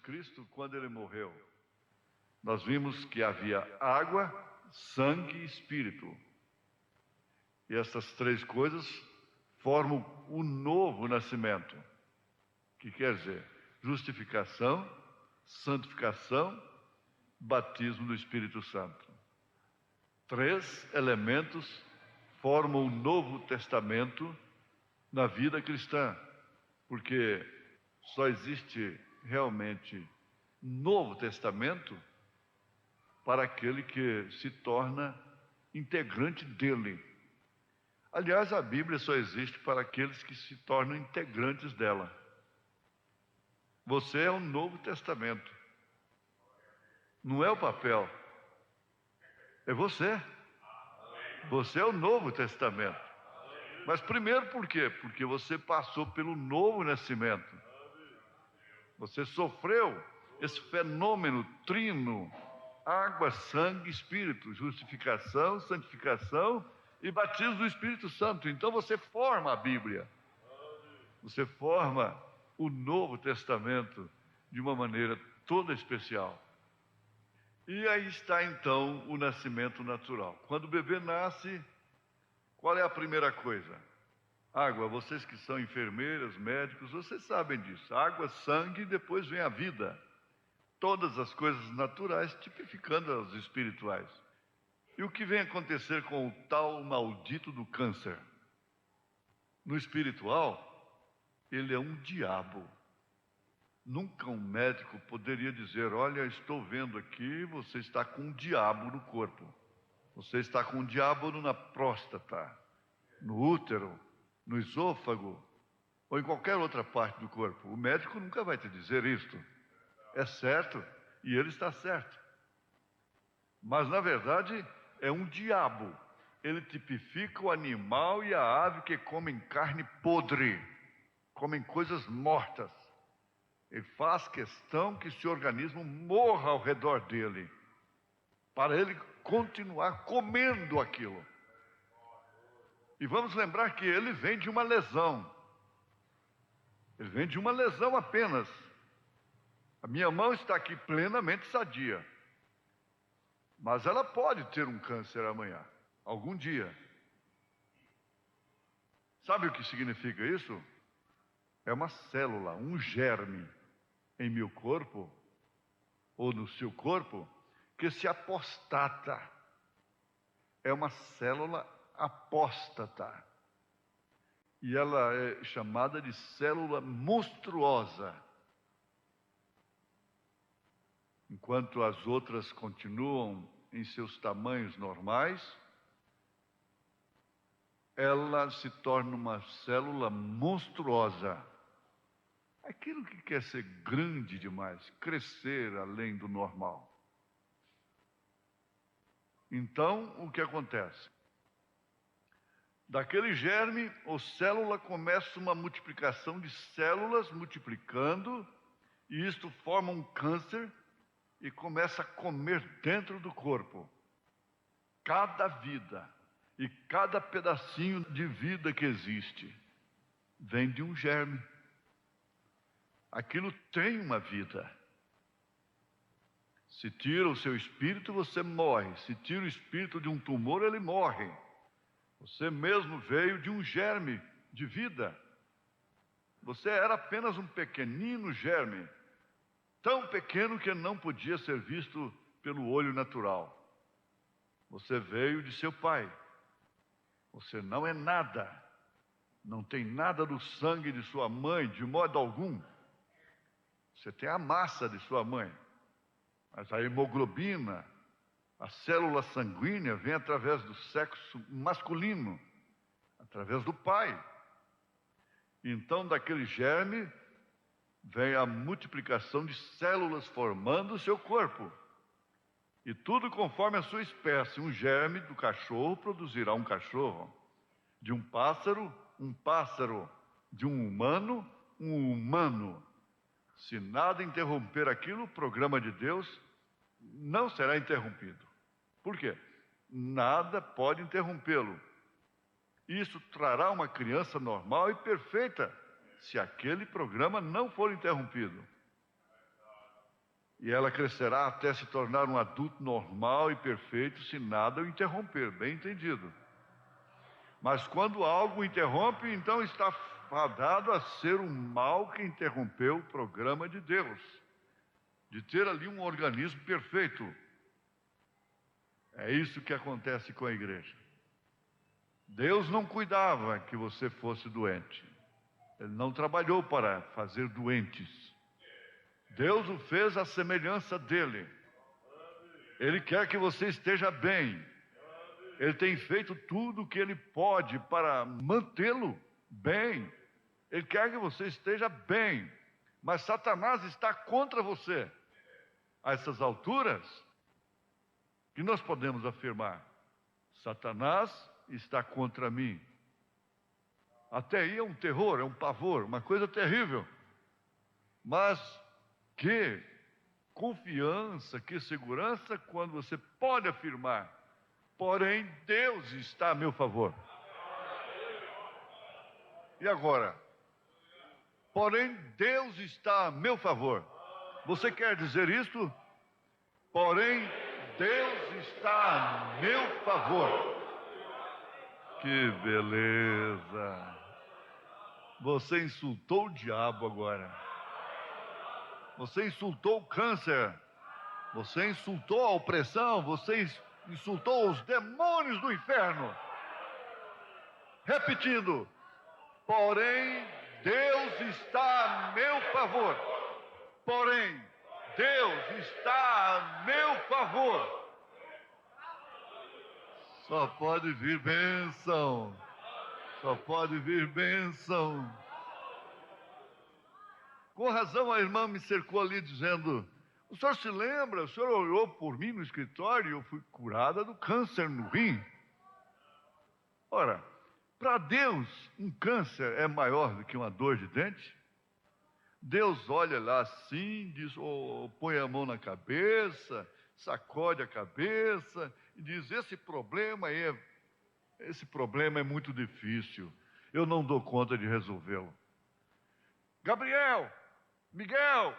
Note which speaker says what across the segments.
Speaker 1: Cristo, quando ele morreu, nós vimos que havia água, sangue e espírito. E essas três coisas formam o novo nascimento, que quer dizer justificação, santificação, batismo do Espírito Santo. Três elementos formam o Novo Testamento na vida cristã, porque só existe realmente Novo Testamento para aquele que se torna integrante dele. Aliás, a Bíblia só existe para aqueles que se tornam integrantes dela. Você é o Novo Testamento. Não é o papel, é você. Você é o Novo Testamento. Mas primeiro por quê? Porque você passou pelo novo nascimento. Você sofreu esse fenômeno trino: água, sangue, espírito, justificação, santificação e batismo do Espírito Santo. Então você forma a Bíblia. Você forma o Novo Testamento de uma maneira toda especial. E aí está então o nascimento natural. Quando o bebê nasce, qual é a primeira coisa? Água. Vocês que são enfermeiras, médicos, vocês sabem disso. Água, sangue, e depois vem a vida. Todas as coisas naturais tipificando as espirituais. E o que vem acontecer com o tal maldito do câncer? No espiritual, ele é um diabo. Nunca um médico poderia dizer: olha, estou vendo aqui, você está com um diabo no corpo. Você está com um diabo na próstata, no útero, no esôfago, ou em qualquer outra parte do corpo. O médico nunca vai te dizer isto. É certo, e ele está certo. Mas, na verdade, é um diabo. Ele tipifica o animal e a ave que comem carne podre, comem coisas mortas. Ele faz questão que esse organismo morra ao redor dele, para ele continuar comendo aquilo. E vamos lembrar que ele vem de uma lesão. Ele vem de uma lesão apenas. A minha mão está aqui plenamente sadia, mas ela pode ter um câncer amanhã, algum dia. Sabe o que significa isso? É uma célula, um germe em meu corpo, ou no seu corpo, que se apostata. É uma célula apóstata. E ela é chamada de célula monstruosa. Enquanto as outras continuam em seus tamanhos normais, ela se torna uma célula monstruosa. Aquilo que quer ser grande demais, crescer além do normal. Então, o que acontece? Daquele germe ou célula começa uma multiplicação de células multiplicando, e isto forma um câncer e começa a comer dentro do corpo. Cada vida e cada pedacinho de vida que existe vem de um germe. Aquilo tem uma vida. Se tira o seu espírito, você morre. Se tira o espírito de um tumor, ele morre. Você mesmo veio de um germe de vida. Você era apenas um pequenino germe, tão pequeno que não podia ser visto pelo olho natural. Você veio de seu pai. Você não é nada. Não tem nada do sangue de sua mãe, de modo algum. Você tem a massa de sua mãe, mas a hemoglobina, a célula sanguínea, vem através do sexo masculino, através do pai. Então, daquele germe, vem a multiplicação de células formando o seu corpo. E tudo conforme a sua espécie. Um germe do cachorro produzirá um cachorro. De um pássaro, um pássaro. De um humano, um humano. Se nada interromper aquilo, o programa de Deus não será interrompido. Por quê? Nada pode interrompê-lo. Isso trará uma criança normal e perfeita, se aquele programa não for interrompido. E ela crescerá até se tornar um adulto normal e perfeito, se nada o interromper, bem entendido. Mas quando algo interrompe, então está fadado a ser um mal que interrompeu o programa de Deus, de ter ali um organismo perfeito. É isso que acontece com a igreja. Deus não cuidava que você fosse doente. Ele não trabalhou para fazer doentes. Deus o fez à semelhança dele. Ele quer que você esteja bem. Ele tem feito tudo o que ele pode para mantê-lo bem. Ele quer que você esteja bem. Mas Satanás está contra você. A essas alturas, que nós podemos afirmar: Satanás está contra mim. Até aí é um terror, é um pavor, uma coisa terrível. Mas que confiança, que segurança quando você pode afirmar: porém Deus está a meu favor. E agora? Porém Deus está a meu favor. Você quer dizer isto? Porém Deus está a meu favor. Que beleza! Você insultou o diabo agora. Você insultou o câncer. Você insultou a opressão. Você insultou os demônios do inferno. Repetindo: porém Deus está a meu favor. Porém Deus está a meu favor. Só pode vir bênção. Só pode vir bênção. Com razão a irmã me cercou ali dizendo: o senhor se lembra? O senhor orou por mim no escritório e eu fui curada do câncer no rim. Ora, para Deus um câncer é maior do que uma dor de dente? Deus olha lá assim, diz, põe a mão na cabeça, sacode a cabeça e diz: esse problema é muito difícil, eu não dou conta de resolvê-lo. Gabriel, Miguel,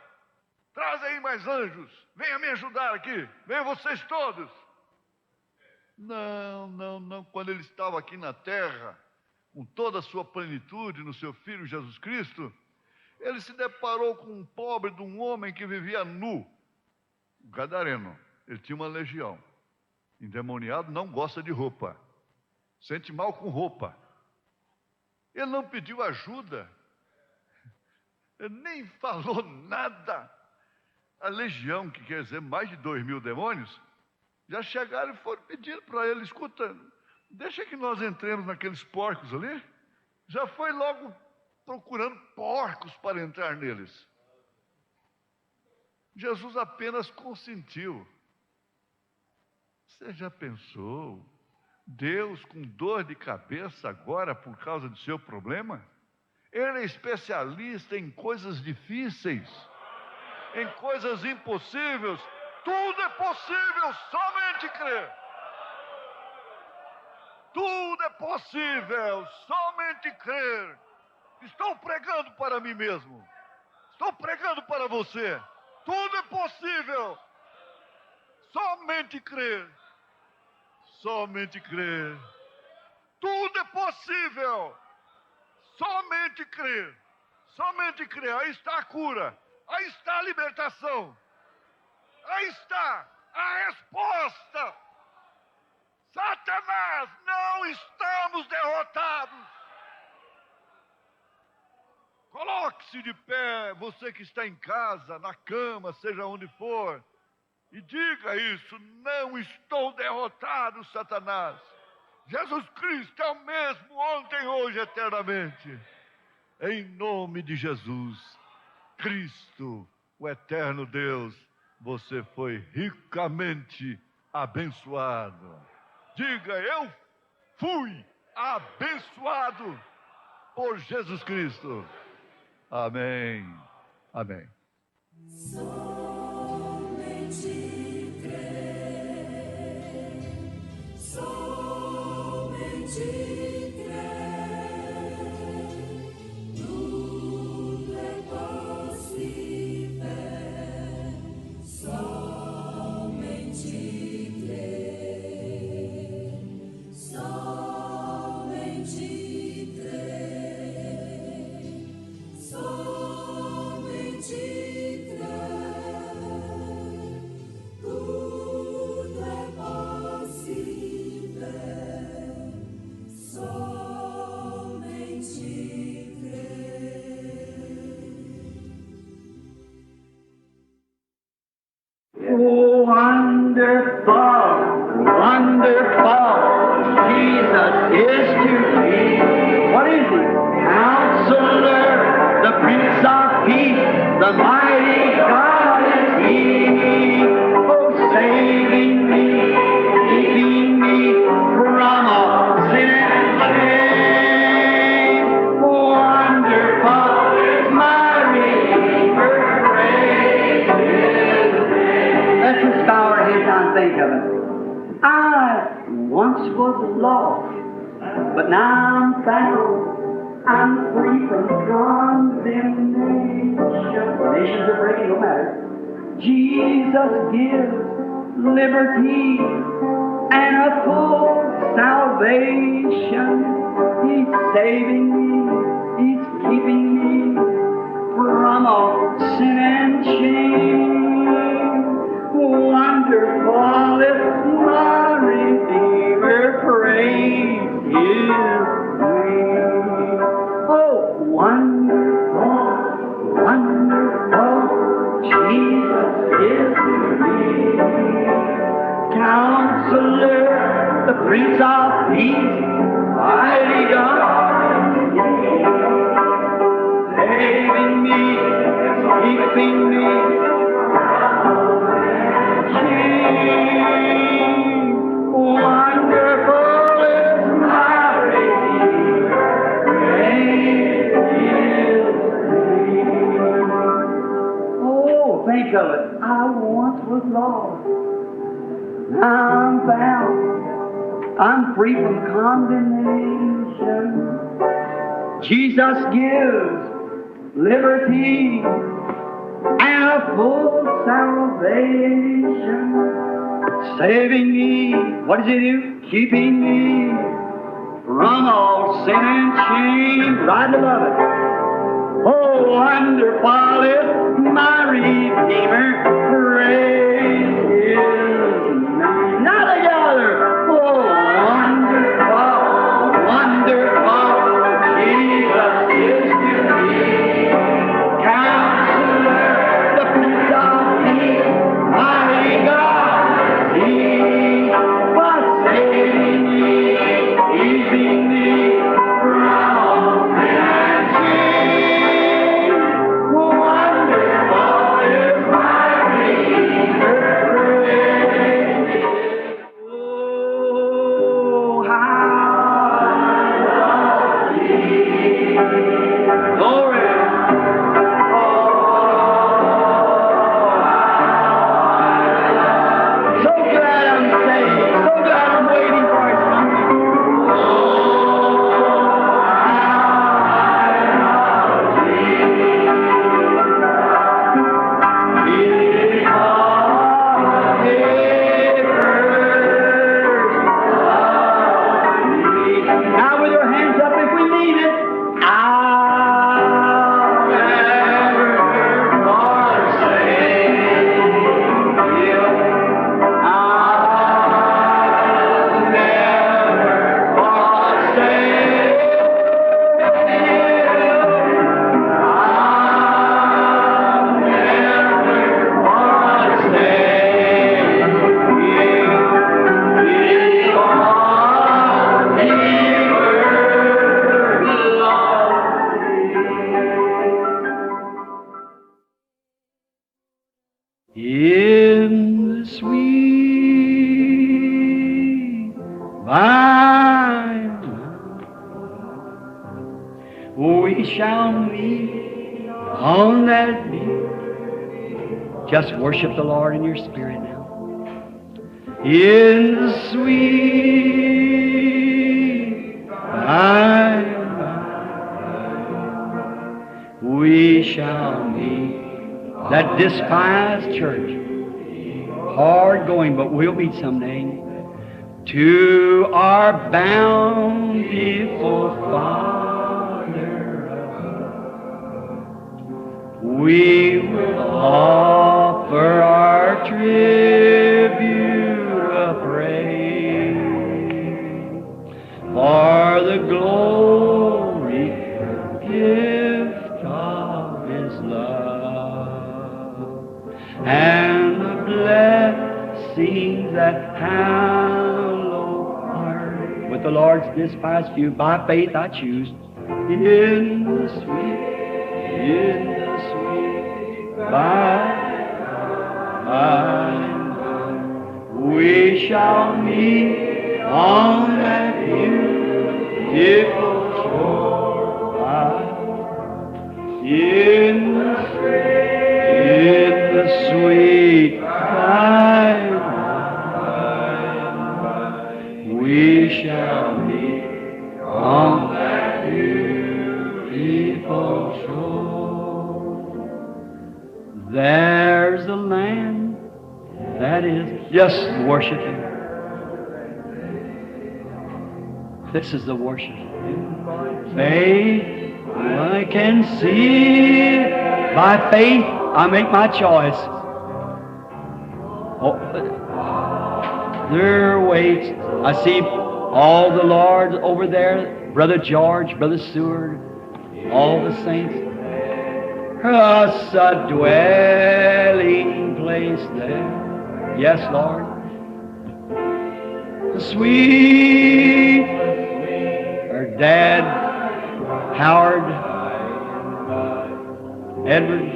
Speaker 1: traz aí mais anjos, venha me ajudar aqui, venham vocês todos. Não, quando ele estava aqui na terra, com toda a sua plenitude no seu Filho Jesus Cristo, ele se deparou com um pobre de um homem que vivia nu, o gadareno. Ele tinha uma legião. Endemoniado não gosta de roupa, sente mal com roupa. Ele não pediu ajuda, ele nem falou nada. A legião, que quer dizer mais de 2.000 demônios, já chegaram e foram pedindo para ele: escuta, deixa que nós entremos naqueles porcos ali. Já foi logo procurando porcos para entrar neles. Jesus apenas consentiu. Você já pensou? Deus com dor de cabeça agora por causa do seu problema? Ele é especialista em coisas difíceis, em coisas impossíveis. Tudo é possível, somente crer. Tudo é possível, somente crer. Estou pregando para mim mesmo. Estou pregando para você. Tudo é possível. Somente crer. Somente crer. Tudo é possível. Somente crer. Somente crer. Aí está a cura. Aí está a libertação. Aí está a resposta. Satanás, não estamos derrotados. Coloque-se de pé, você que está em casa, na cama, seja onde for, e diga isso: não estou derrotado, Satanás. Jesus Cristo é o mesmo ontem, hoje, eternamente. Em nome de Jesus Cristo, o eterno Deus, você foi ricamente abençoado. Diga: eu fui abençoado por Jesus Cristo. Amém. Amém.
Speaker 2: Somente crer, somente crer, tudo é possível.
Speaker 3: Wonderful, wonderful, Jesus is to me. What is He? Counselor, the Prince of Peace, the mighty God is He. Oh, saving me, keeping me from all sin and shame. Wonderful is my Redeemer, praise His name. Let's just bow our heads and think of it. I once was lost, but now I'm found. I'm free from condemnation. Nations are breaking, no matter. Jesus gives liberty and a full salvation. He's saving me, He's keeping me from all sin and shame. Wonderful is my Redeemer, praise His name. Oh, wonderful, wonderful, Jesus is to me. Counselor, the Prince of Peace, mighty God, saving me, keeping me from shame. Wonderful is my Redeemer, praise His name. Oh, think of it. I once was lost. Now I'm found. I'm free from condemnation. Jesus gives liberty and a full salvation. Saving me, what does He do? Keeping me from all sin and shame. Right above it. Oh, wonderful is my Redeemer, praise His name. Now together. Oh, wonderful, wonderful, Jesus is to me. Counselor, the Prince of Peace, mighty God, He was saving me, keeping me from all sin and shame. Wonderful is my Redeemer, praise His name. Oh, how I love Thee. Glory. So glad I'm saved. So glad I'm waiting for His coming. Oh, now with your hands up if we mean it. I'll never forsake you. I'll never forsake you. I'll never forsake you. Because He first loved me. In the sweet by and by, we shall meet on that day. Just worship the Lord in your spirit now. In the sweet by and by, we shall meet. That despised church, hard going, but we'll meet someday. To our bountiful Father above, we will offer our tribute of praise for the glory gift of His love and the blessed sings that hallowed choir. With the Lord's despised few, by faith I choose. In the sweet by we shall meet on that beautiful shore. In the sweet by we shall meet on that beautiful shore. There's a land that is just worship Him. This is the worship. Faith, I can see. By faith, I make my choice. Oh, there waits. I see all the Lord over there. Brother George, Brother Seward, all the saints. Us a dwelling place there. Yes, Lord. The sweet, her dad, Howard, Edward,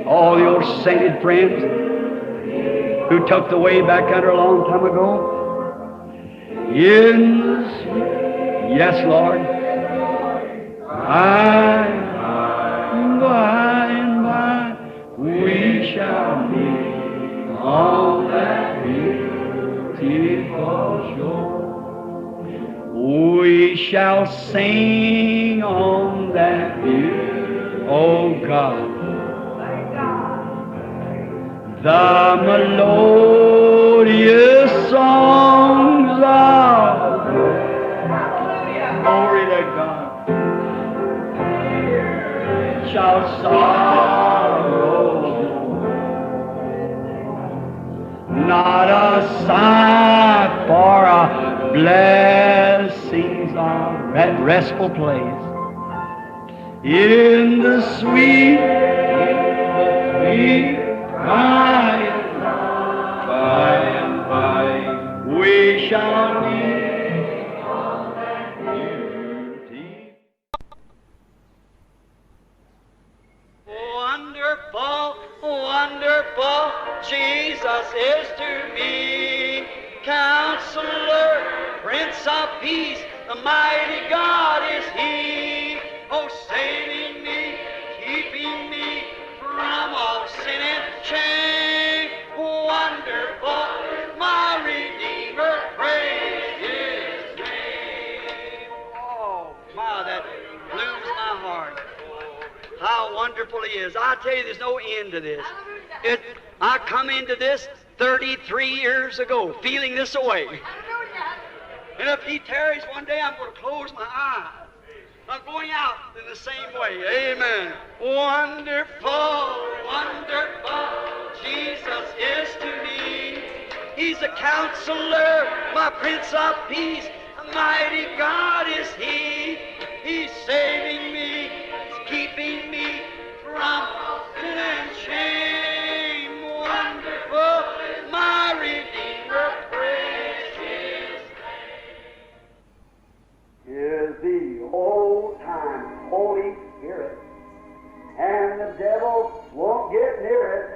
Speaker 3: all your sainted friends who took the way back under a long time ago. In the sweet, yes, Lord. By and by, we shall meet on that beautiful shore. We shall sing on that beautiful, oh God, the melodious songs of glory to God. Shall sorrow not a sigh for a blessings of restful place in the sweet by and by we shall meet on that beauty. Wonderful, wonderful, Jesus is to me. Counselor, Prince of Peace, the mighty God is He. Oh, saving me, keeping me from all sin and shame. Wonderful, my Redeemer, praise His name. Oh, my, that blooms my heart. How wonderful He is. I tell you, there's no end to this. I come into this 33 years ago, feeling this away. And if He tarries one day, I'm going to close my eyes. I'm going out in the same way. Amen. Wonderful, wonderful, Jesus is to me. He's a counselor, my Prince of Peace. A mighty God is He. He's saving me. He's keeping me from sin and shame. Wonderful, my Redeemer, praise His name. Is the old-time Holy Spirit, and the devil won't get near it.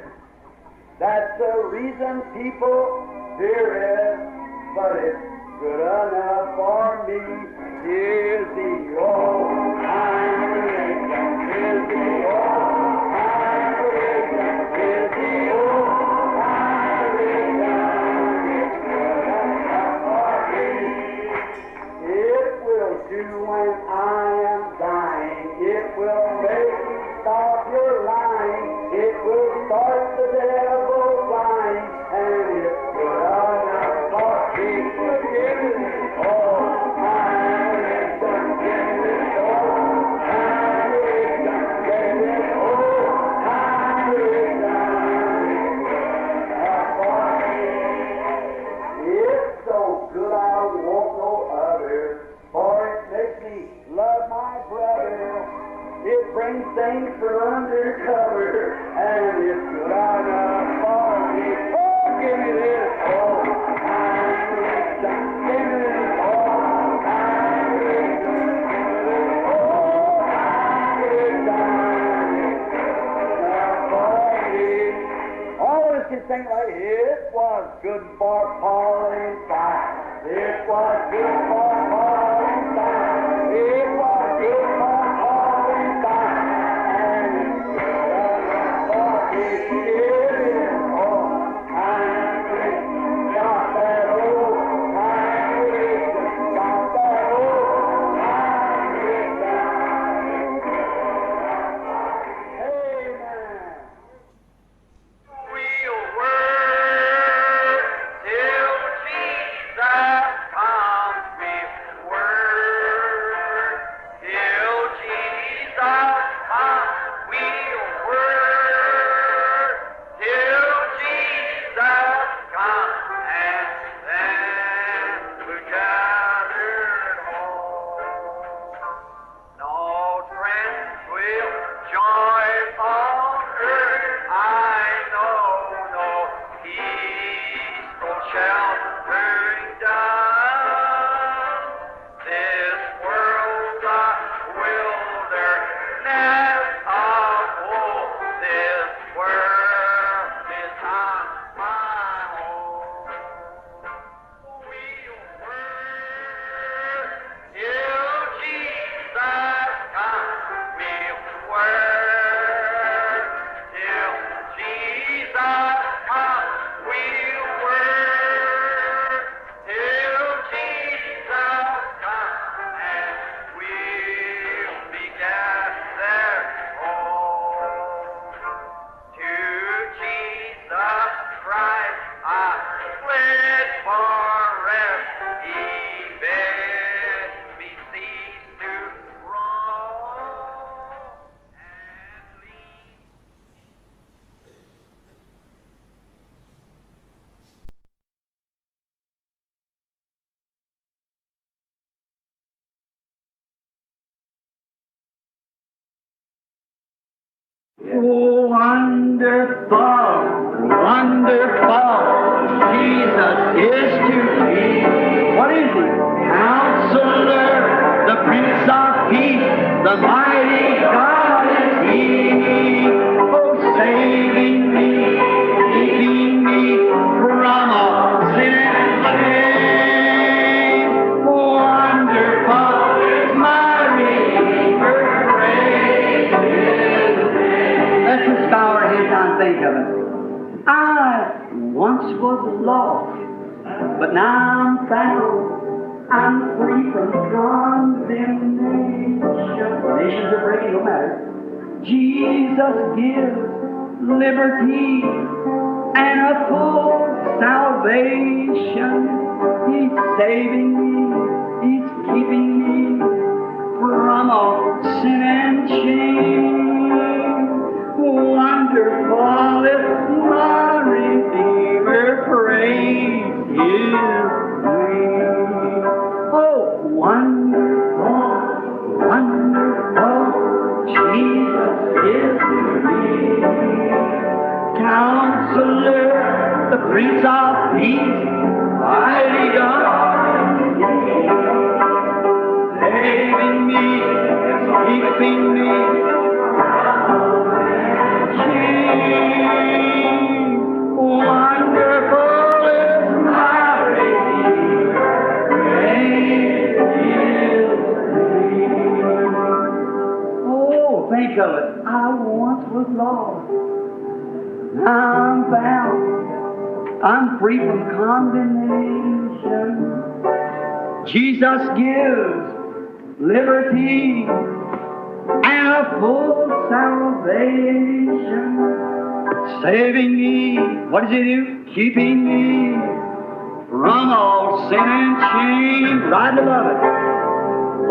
Speaker 3: That's the reason people fear it, but it's good enough for me. Here's the old-time religion, here's the old-time religion, here's the old-time religion. It's good enough for me. It will do when I am dying. It will make you stop your lying. It will start the devil flying, and it's good enough for me. Give it all time, give it all time, give it can sing like, it was good for Paul and Silas. It was good for Paul and Silas. It was good for Paul and Silas. And it's good for his giving. Oh, time got that old time got that old time Amen.
Speaker 4: We'll work till Jesus comes. We'll work till Jesus comes. We'll work till Jesus comes, and then we're gathered home. No friends will join on earth, I know, no peaceful sheltering down. This world's a wilderness of woe. This world is not my home. We'll work till Jesus comes. We'll work till Jesus comes. We'll work till Jesus comes, and we'll be gathered home. To Jesus Christ I pledge forever. He bid me cease to roam and leave.
Speaker 3: Wonderful, wonderful, Jesus is to me. What is He? Counselor, the Prince of Peace, the mighty God is He. Oh, saving me, keeping me from all sin and shame. Wonderful is my Redeemer, praise His name. Let's just bow our heads down and think of it. I once was lost, but now I'm found. I'm free from condemnation. Nations are breaking, no matter. Jesus gives liberty and a full salvation. He's saving me, He's keeping me from all sin and shame. Wonderful is my Redeemer, praise His name. Oh, wonderful, wonderful, Jesus is to me. Counselor, the Prince of Peace, mighty God, saving me, keeping me. Wonderful is my Redeemer, praise His name. Oh, think of it. I once was lost. Now I'm found. I'm free from condemnation. Jesus gives liberty and a full salvation. Saving me, what does He do? Keeping me from all sin and shame. Right above it.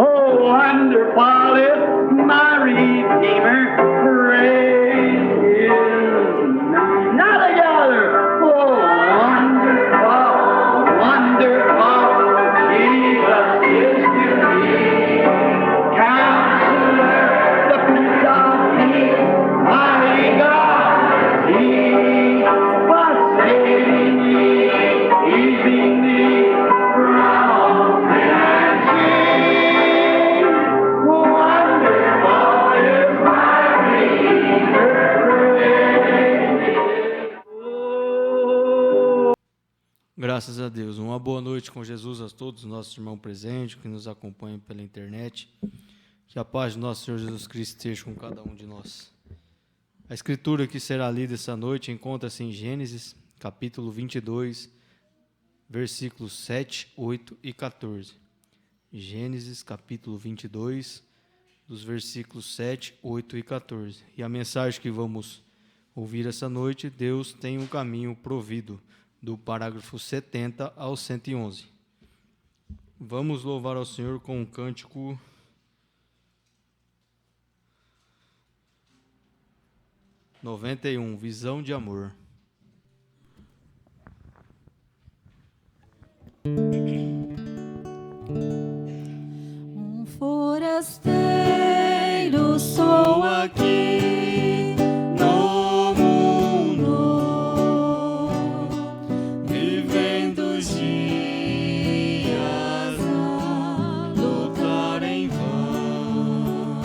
Speaker 3: Oh, wonderful is my Redeemer, praise His name. Now together. Oh, wonderful, wonderful, Jesus is to me. Counselor, the Prince of Peace, mighty God, He was saving me, keeping me from all sin and shame. Wonderful is my
Speaker 5: Graças a Deus. Uma boa noite com Jesus a todos os nossos irmãos presentes, que nos acompanham pela internet. Que a paz do nosso Senhor Jesus Cristo esteja com cada um de nós. A escritura que será lida essa noite encontra-se em Gênesis, capítulo 22, versículos 7, 8 e 14. Gênesis, capítulo 22, dos versículos 7, 8 e 14. E a mensagem que vamos ouvir essa noite, Deus tem um caminho provido, do parágrafo 70 ao 111. Vamos louvar ao Senhor com um cântico 91, Visão de Amor.
Speaker 2: Um forasteiro sou aqui no mundo, vivendo os dias a lutar em vão,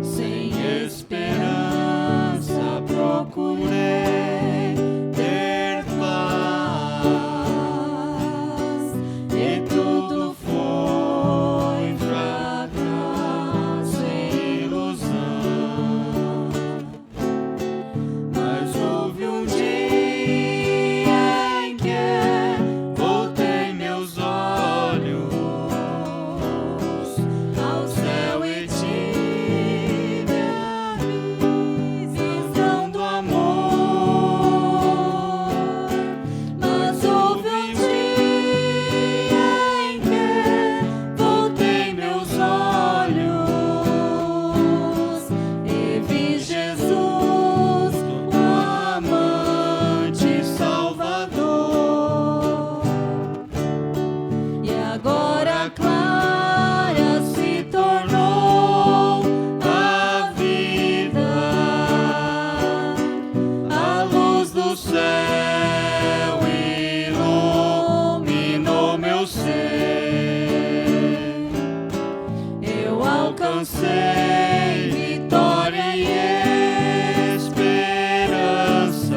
Speaker 2: sem esperança procurei ter paz, e tudo foi fracasso e ilusão. Mas houve um dia em que voltei meus olhos ao céu e tive a visão do amor. Mas houve um dia em que voltei meus olhos e vi Jesus, o amante Salvador. E agora clara se tornou a vida, a luz do céu iluminou meu ser. Eu alcancei vitória e esperança,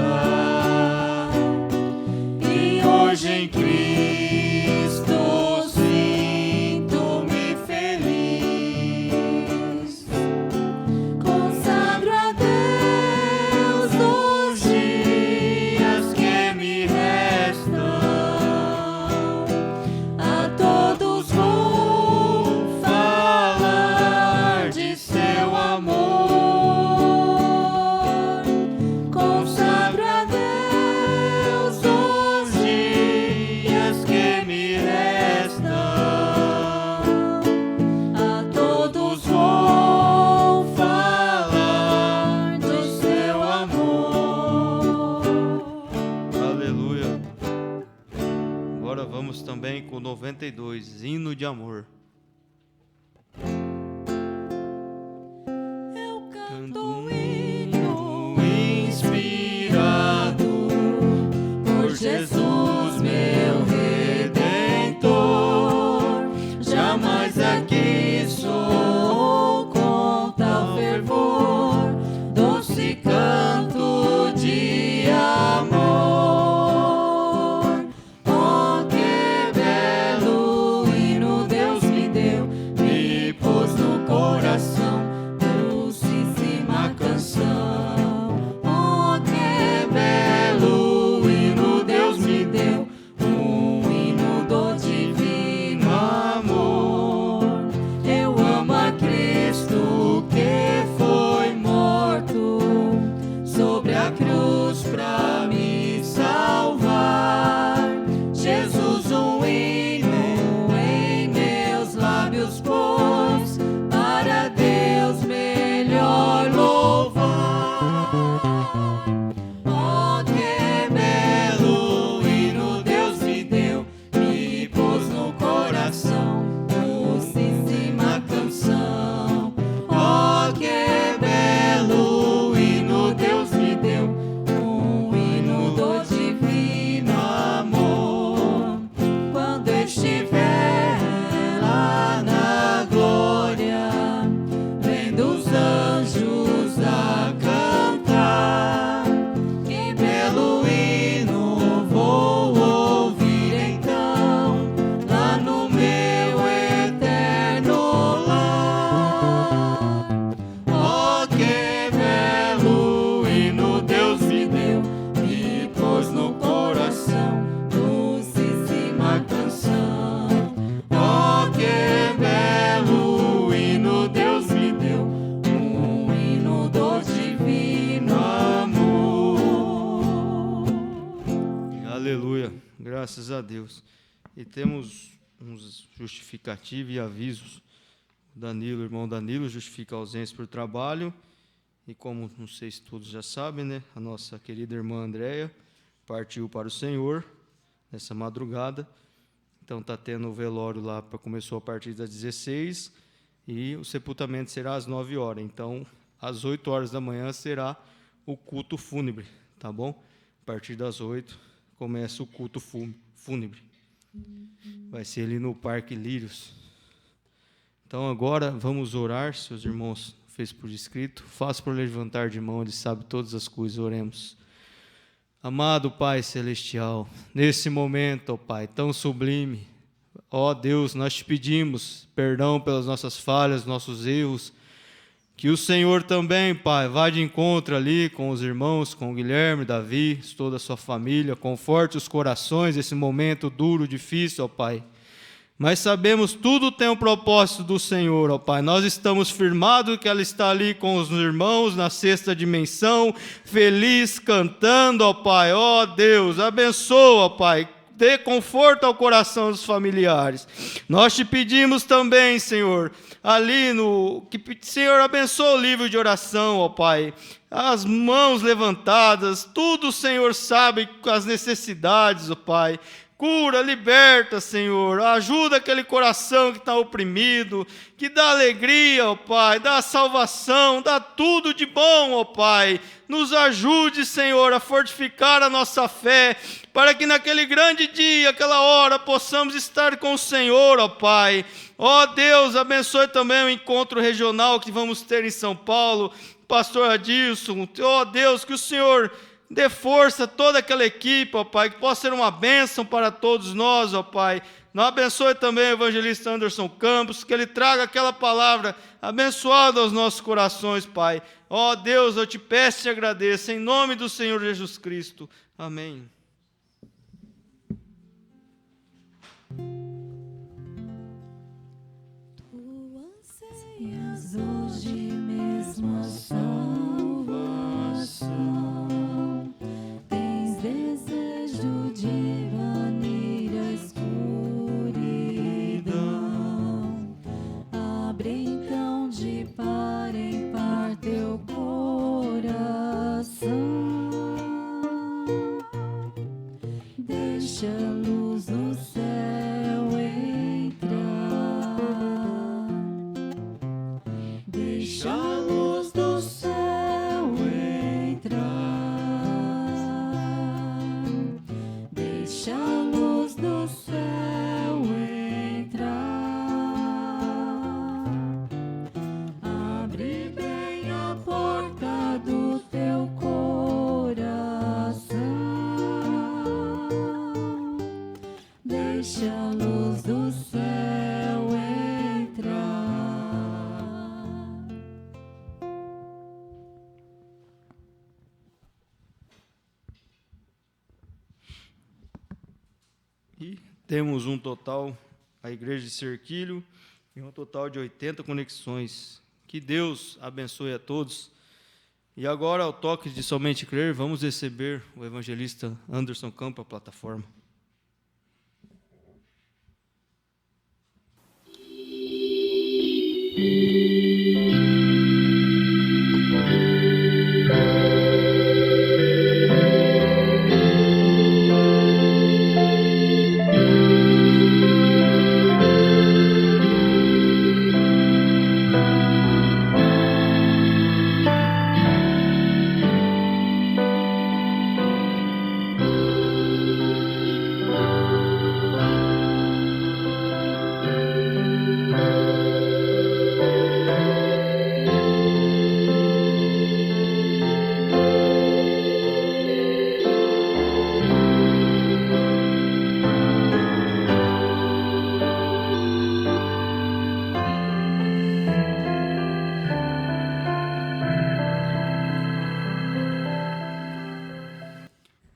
Speaker 2: e hoje em Cristo sinto-me feliz. Consagro a Deus os dias que me restam, a todos vou falar de seu amor. Consagro a Deus os dias que me restam, a todos vou falar do seu amor.
Speaker 5: Aleluia. Agora vamos também com 92, Hino de Amor.
Speaker 2: Eu canto um hino inspirado por Jesus, meu Redentor. Jamais aqui sou com tal fervor, doce canto de amor. Oh, que belo hino Deus me deu, me pôs no coração dulcíssima canção. Oh, que belo hino Deus me deu, um hino do divino amor. Eu amo a Cristo que foi morto sobre a cruz pra me salvar. Jesus, um hino em meus lábios pôs, para Deus melhor louvar. Oh, que belo hino Deus me deu, me pôs no coração dulcíssima canção. Oh, que belo hino Deus me deu, um hino do divino amor. Quando estiver lá na glória, vendo os anjos a cantar,
Speaker 5: Graças a Deus. E temos uns justificativos e avisos. Danilo, o irmão Danilo, justifica a ausência por trabalho. E como não sei se todos já sabem, né? A nossa querida irmã Andréia partiu para o Senhor nessa madrugada. Então está tendo o velório lá, começou a partir das 16 e o sepultamento será às 9 horas. Então, às 8 horas da manhã será o culto fúnebre, tá bom? A partir das 8 começa o culto fúnebre. Vai ser ali no Parque Lírios. Então agora vamos orar, se os irmãos fez por escrito. Faça por levantar de mão, ele sabe todas as coisas, oremos. Amado Pai Celestial, nesse momento, ó Pai, tão sublime, ó Deus, nós te pedimos perdão pelas nossas falhas, nossos erros, que o Senhor também, Pai, vá de encontro ali com os irmãos, com o Guilherme, Davi, toda a sua família, conforte os corações nesse momento duro, difícil, ó Pai. Mas sabemos, tudo tem um propósito do Senhor, ó Pai. Nós estamos firmados que ela está ali com os irmãos na sexta dimensão, feliz, cantando, ó Pai. Ó Deus, abençoa, ó Pai. Dê conforto ao coração dos familiares. Nós te pedimos também, Senhor, Senhor, abençoa o livro de oração, ó Pai. As mãos levantadas, tudo o Senhor sabe, as necessidades, ó Pai. Cura, liberta, Senhor, ajuda aquele coração que está oprimido, que dá alegria, ó Pai, dá salvação, dá tudo de bom, ó Pai. Nos ajude, Senhor, a fortificar a nossa fé, para que naquele grande dia, aquela hora, possamos estar com o Senhor, ó Pai. Ó Deus, abençoe também o encontro regional que vamos ter em São Paulo, pastor Adilson. Ó Deus, que o Senhor dê força a toda aquela equipe, ó Pai, que possa ser uma bênção para todos nós, ó Pai. Não abençoe também o evangelista Anderson Campos, que ele traga aquela palavra abençoada aos nossos corações, Pai. Ó Deus, eu te peço e te agradeço, em nome do Senhor Jesus Cristo. Amém.
Speaker 6: Tu anseias hoje mesmo a salvação, tens desejo de banir a escuridão. Abre então de par em par teu coração, deixa a luz do céu entrar, deixa a luz do céu entrar, deixa a luz do céu entrar. Abre bem a porta do teu coração, deixa a luz do céu entrar.
Speaker 5: E temos um total, a igreja de Cerquilho, e um total de 80 conexões. Que Deus abençoe a todos. E agora, ao toque de somente crer, vamos receber o evangelista Anderson Campos à plataforma.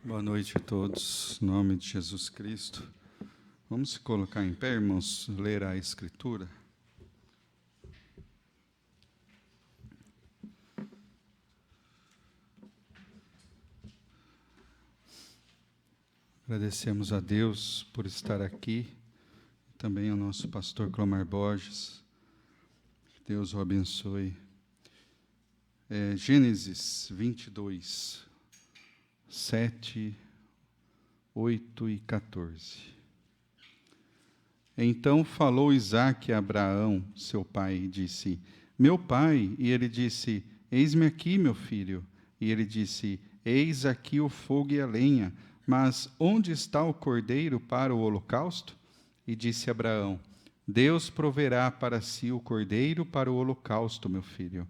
Speaker 7: Boa noite a todos, em nome de Jesus Cristo. Vamos se colocar em pé, irmãos, ler a Escritura. Agradecemos a Deus por estar aqui, também ao nosso pastor Clomar Borges. Que Deus o abençoe. Gênesis 22, 7, 8 e 14. Então falou Isaque a Abraão, seu pai, e disse: Meu pai. E ele disse: Eis-me aqui, meu filho. E ele disse: Eis aqui o fogo e a lenha, mas onde está o cordeiro para o holocausto? E disse Abraão: Deus proverá para si o cordeiro para o holocausto, meu filho.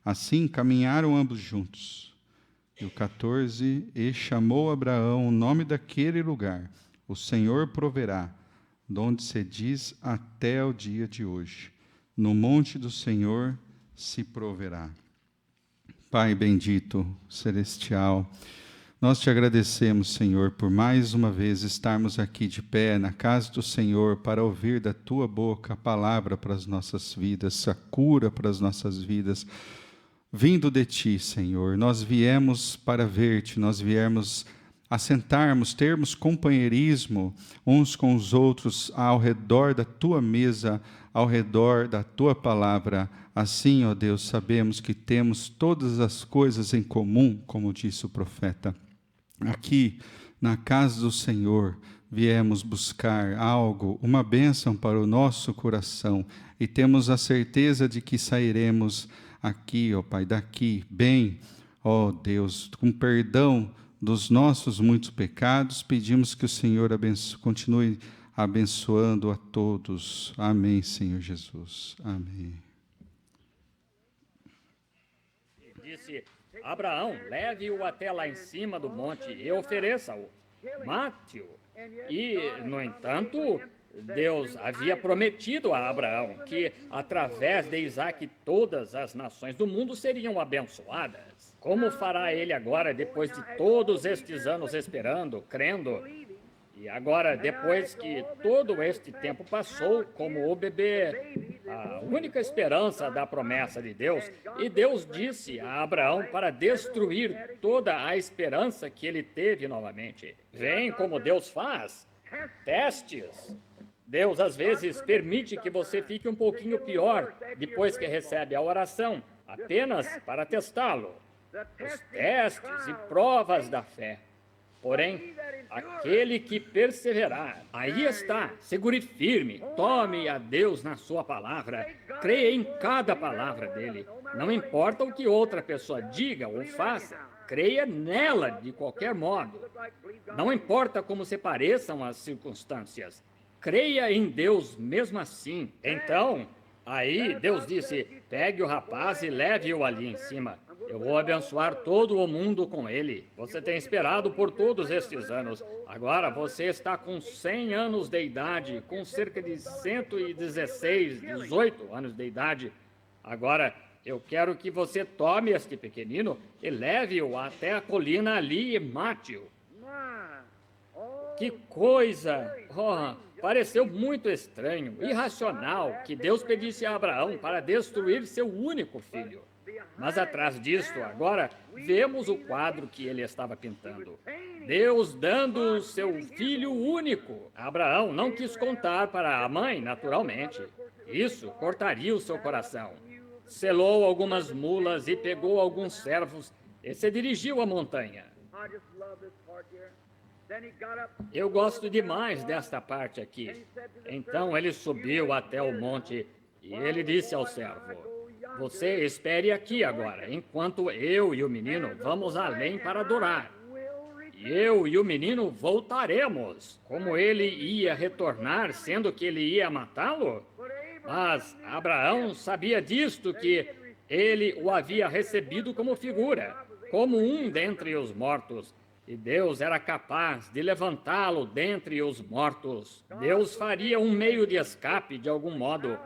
Speaker 7: Assim caminharam ambos juntos. E o 14: E chamou Abraão o nome daquele lugar: O Senhor proverá, donde se diz até o dia de hoje: No monte do Senhor se proverá. Pai bendito, celestial, nós te agradecemos, Senhor, por mais uma vez estarmos aqui de pé na casa do Senhor para ouvir da tua boca a palavra para as nossas vidas, a cura para as nossas vidas. Vindo de ti, Senhor, nós viemos para ver-te, nós viemos assentarmos, termos companheirismo uns com os outros ao redor da tua mesa, ao redor da tua palavra. Assim, ó Deus, sabemos que temos todas as coisas em comum, como disse o profeta. Aqui, na casa do Senhor, viemos buscar algo, uma bênção para o nosso coração, e temos a certeza de que sairemos aqui, ó Pai, daqui, bem, ó Deus, com perdão dos nossos muitos pecados. Pedimos que o Senhor continue abençoando a todos. Amém, Senhor Jesus. Amém.
Speaker 8: Disse: Abraão, leve-o até lá em cima do monte e ofereça-o. Mate-o. E, no entanto, Deus havia prometido a Abraão que, através de Isaque, todas as nações do mundo seriam abençoadas. Como fará ele agora, depois de todos estes anos esperando, crendo? E agora, depois que todo este tempo passou, como o bebê, a única esperança da promessa de Deus, e Deus disse a Abraão para destruir toda a esperança que ele teve novamente. Vem como Deus faz. Testes. Deus, às vezes, permite que você fique um pouquinho pior depois que recebe a oração, apenas para testá-lo. Os testes e provas da fé. Porém, aquele que perseverar, aí está, segure firme, tome a Deus na sua palavra, creia em cada palavra dele. Não importa o que outra pessoa diga ou faça, creia nela de qualquer modo. Não importa como se pareçam as circunstâncias, creia em Deus mesmo assim. Então, aí Deus disse: pegue o rapaz e leve-o ali em cima. Eu vou abençoar todo o mundo com ele. Você tem esperado por todos estes anos. Agora você está com 100 anos de idade, com cerca de 116, 18 anos de idade. Agora, eu quero que você tome este pequenino e leve-o até a colina ali e mate-o. Que coisa! Oh, pareceu muito estranho, irracional, que Deus pedisse a Abraão para destruir seu único filho. Mas atrás disso, agora, vemos o quadro que ele estava pintando. Deus dando o seu filho único. Abraão não quis contar para a mãe, naturalmente. Isso cortaria o seu coração. Selou algumas mulas e pegou alguns servos e se dirigiu à montanha. Eu gosto demais desta parte aqui. Então ele subiu até o monte e ele disse ao servo: você espere aqui agora, enquanto eu e o menino vamos além para adorar. E eu e o menino voltaremos. Como ele ia retornar, sendo que ele ia matá-lo? Mas Abraão sabia disto, que ele o havia recebido como figura, como um dentre os mortos. E Deus era capaz de levantá-lo dentre os mortos. Deus faria um meio de escape de algum modo.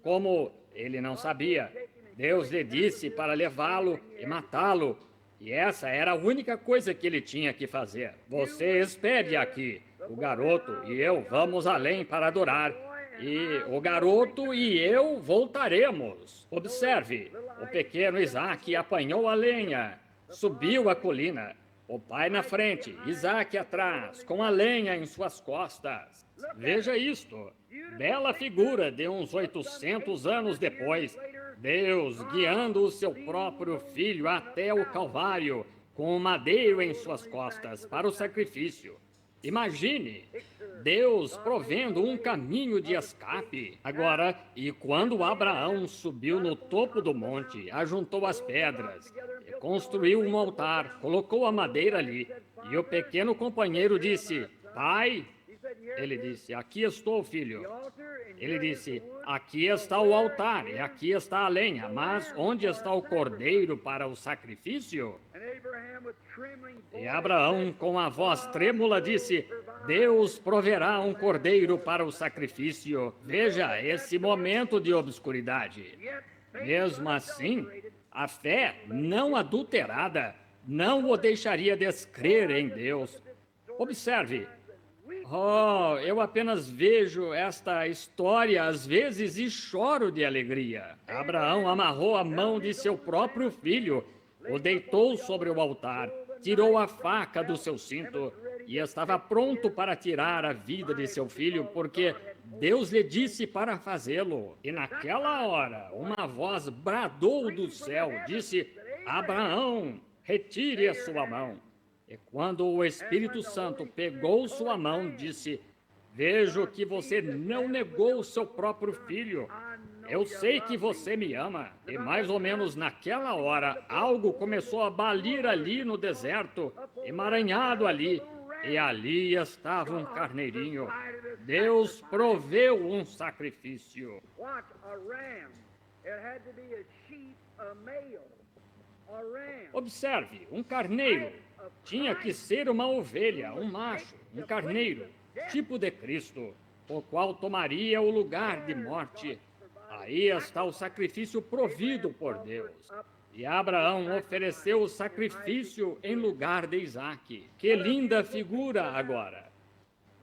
Speaker 8: Como ele não sabia, Deus lhe disse para levá-lo e matá-lo. E essa era a única coisa que ele tinha que fazer. Você espere aqui. O garoto e eu vamos além para adorar. E o garoto e eu voltaremos. Observe, o pequeno Isaque apanhou a lenha, subiu a colina. O pai na frente, Isaac atrás, com a lenha em suas costas. Veja isto. Bela figura de uns 800 anos depois. Deus guiando o seu próprio filho até o Calvário, com o madeiro em suas costas, para o sacrifício. Imagine, Deus provendo um caminho de escape. Agora, e quando Abraão subiu no topo do monte, ajuntou as pedras, e construiu um altar, colocou a madeira ali, e o pequeno companheiro disse, pai, ele disse, aqui estou, filho. Ele disse, aqui está o altar e aqui está a lenha, mas onde está o cordeiro para o sacrifício? E Abraão, com a voz trêmula, disse, Deus proverá um cordeiro para o sacrifício. Veja esse momento de obscuridade. Mesmo assim, a fé não adulterada não o deixaria descrer em Deus. Observe. Oh, eu apenas vejo esta história às vezes e choro de alegria. Abraão amarrou a mão de seu próprio filho, o deitou sobre o altar, tirou a faca do seu cinto e estava pronto para tirar a vida de seu filho, porque Deus lhe disse para fazê-lo. E naquela hora, uma voz bradou do céu, disse, Abraão, retire a sua mão. E quando o Espírito Santo pegou sua mão, disse, vejo que você não negou o seu próprio filho. Eu sei que você me ama. E mais ou menos naquela hora, algo começou a balir ali no deserto, emaranhado ali. E ali estava um carneirinho. Deus proveu um sacrifício. Observe, um carneiro. Tinha que ser uma ovelha, um macho, um carneiro, tipo de Cristo, o qual tomaria o lugar de morte. Aí está o sacrifício provido por Deus. E Abraão ofereceu o sacrifício em lugar de Isaac. Que linda figura agora!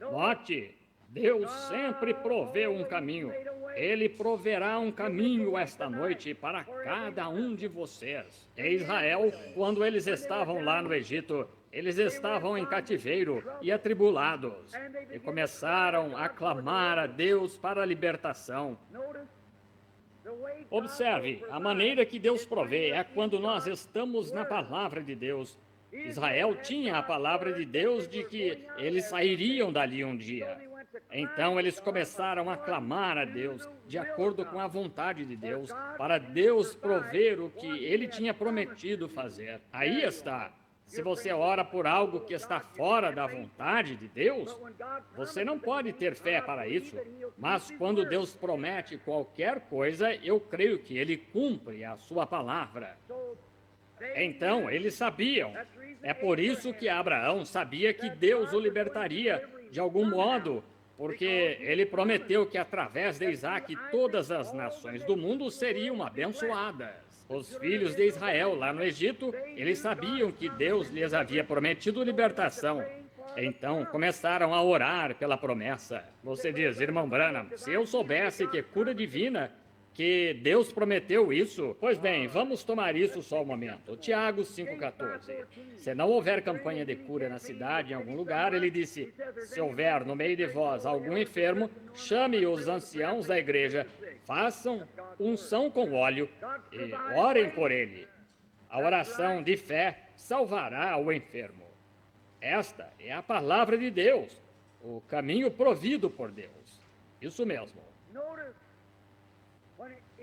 Speaker 8: Note, Deus sempre proveu um caminho. Ele proverá um caminho esta noite para cada um de vocês. Em Israel, quando eles estavam lá no Egito, eles estavam em cativeiro e atribulados. E começaram a clamar a Deus para a libertação. Observe, a maneira que Deus provê é quando nós estamos na palavra de Deus. Israel tinha a palavra de Deus de que eles sairiam dali um dia. Então eles começaram a clamar a Deus, de acordo com a vontade de Deus, para Deus prover o que Ele tinha prometido fazer. Aí está. Se você ora por algo que está fora da vontade de Deus, você não pode ter fé para isso. Mas quando Deus promete qualquer coisa, eu creio que Ele cumpre a sua palavra. Então, eles sabiam. É por isso que Abraão sabia que Deus o libertaria de algum modo, porque ele prometeu que através de Isaac todas as nações do mundo seriam abençoadas. Os filhos de Israel lá no Egito, eles sabiam que Deus lhes havia prometido libertação. Então começaram a orar pela promessa. Você diz, irmão Branham, se eu soubesse que cura divina, que Deus prometeu isso, pois bem, vamos tomar isso só um momento. Tiago 5,14. Se não houver campanha de cura na cidade, em algum lugar, ele disse, se houver no meio de vós algum enfermo, chame os anciãos da igreja, façam unção com óleo e orem por ele. A oração de fé salvará o enfermo. Esta é a palavra de Deus, o caminho provido por Deus. Isso mesmo.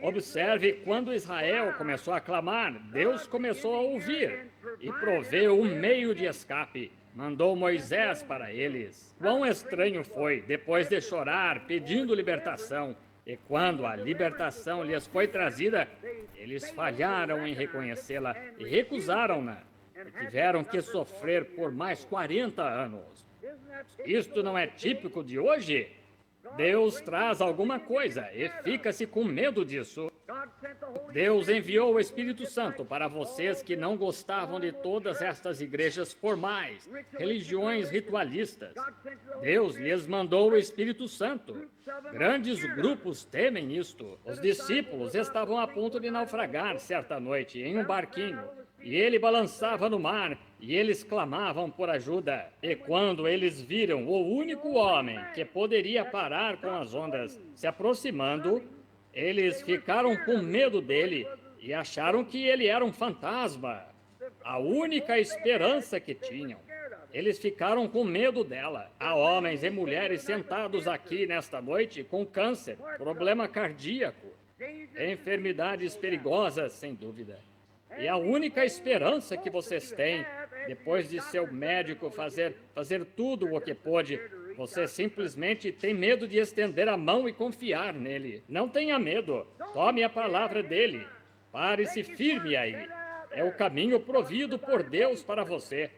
Speaker 8: Observe, quando Israel começou a clamar, Deus começou a ouvir e proveu um meio de escape. Mandou Moisés para eles. Quão estranho foi, depois de chorar, pedindo libertação, e quando a libertação lhes foi trazida, eles falharam em reconhecê-la e recusaram-na. E tiveram que sofrer por mais 40 anos. Isto não é típico de hoje? Deus traz alguma coisa e fica-se com medo disso. Deus enviou o Espírito Santo para vocês que não gostavam de todas estas igrejas formais, religiões ritualistas. Deus lhes mandou o Espírito Santo. Grandes grupos temem isto. Os discípulos estavam a ponto de naufragar certa noite em um barquinho. E ele balançava no mar, e eles clamavam por ajuda. E quando eles viram o único homem que poderia parar com as ondas se aproximando, eles ficaram com medo dele e acharam que ele era um fantasma, a única esperança que tinham. Eles ficaram com medo dela. Há homens e mulheres sentados aqui nesta noite com câncer, problema cardíaco, enfermidades perigosas, sem dúvida. E a única esperança que vocês têm, depois de seu médico fazer tudo o que pôde, você simplesmente tem medo de estender a mão e confiar nele. Não tenha medo. Tome a palavra dele. Pare-se firme aí. É o caminho provido por Deus para você.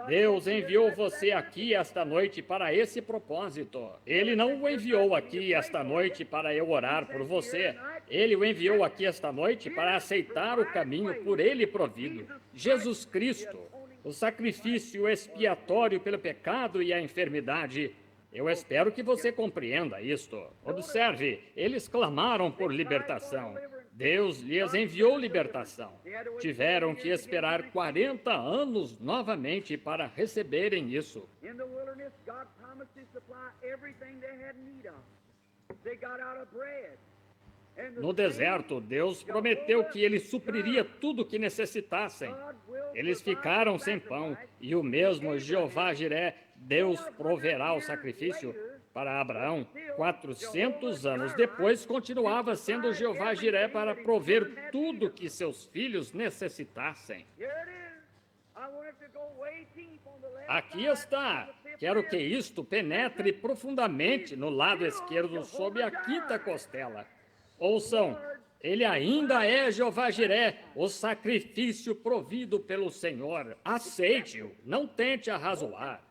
Speaker 8: Deus enviou você aqui esta noite para esse propósito. Ele não o enviou aqui esta noite para eu orar por você. Ele o enviou aqui esta noite para aceitar o caminho por ele provido. Jesus Cristo, o sacrifício expiatório pelo pecado e a enfermidade. Eu espero que você compreenda isto. Observe, eles clamaram por libertação. Deus lhes enviou libertação. Tiveram que esperar 40 anos novamente para receberem isso. No deserto, Deus prometeu que ele supriria tudo o que necessitassem. Eles ficaram sem pão, e o mesmo Jeová Jiré, Deus proverá o sacrifício para Abraão. 400 anos depois, continuava sendo Jeová Jiré para prover tudo o que seus filhos necessitassem. Aqui está. Quero que isto penetre profundamente no lado esquerdo sob a quinta costela. Ouçam, ele ainda é Jeová Jiré, o sacrifício provido pelo Senhor. Aceite-o, não tente arrazoar.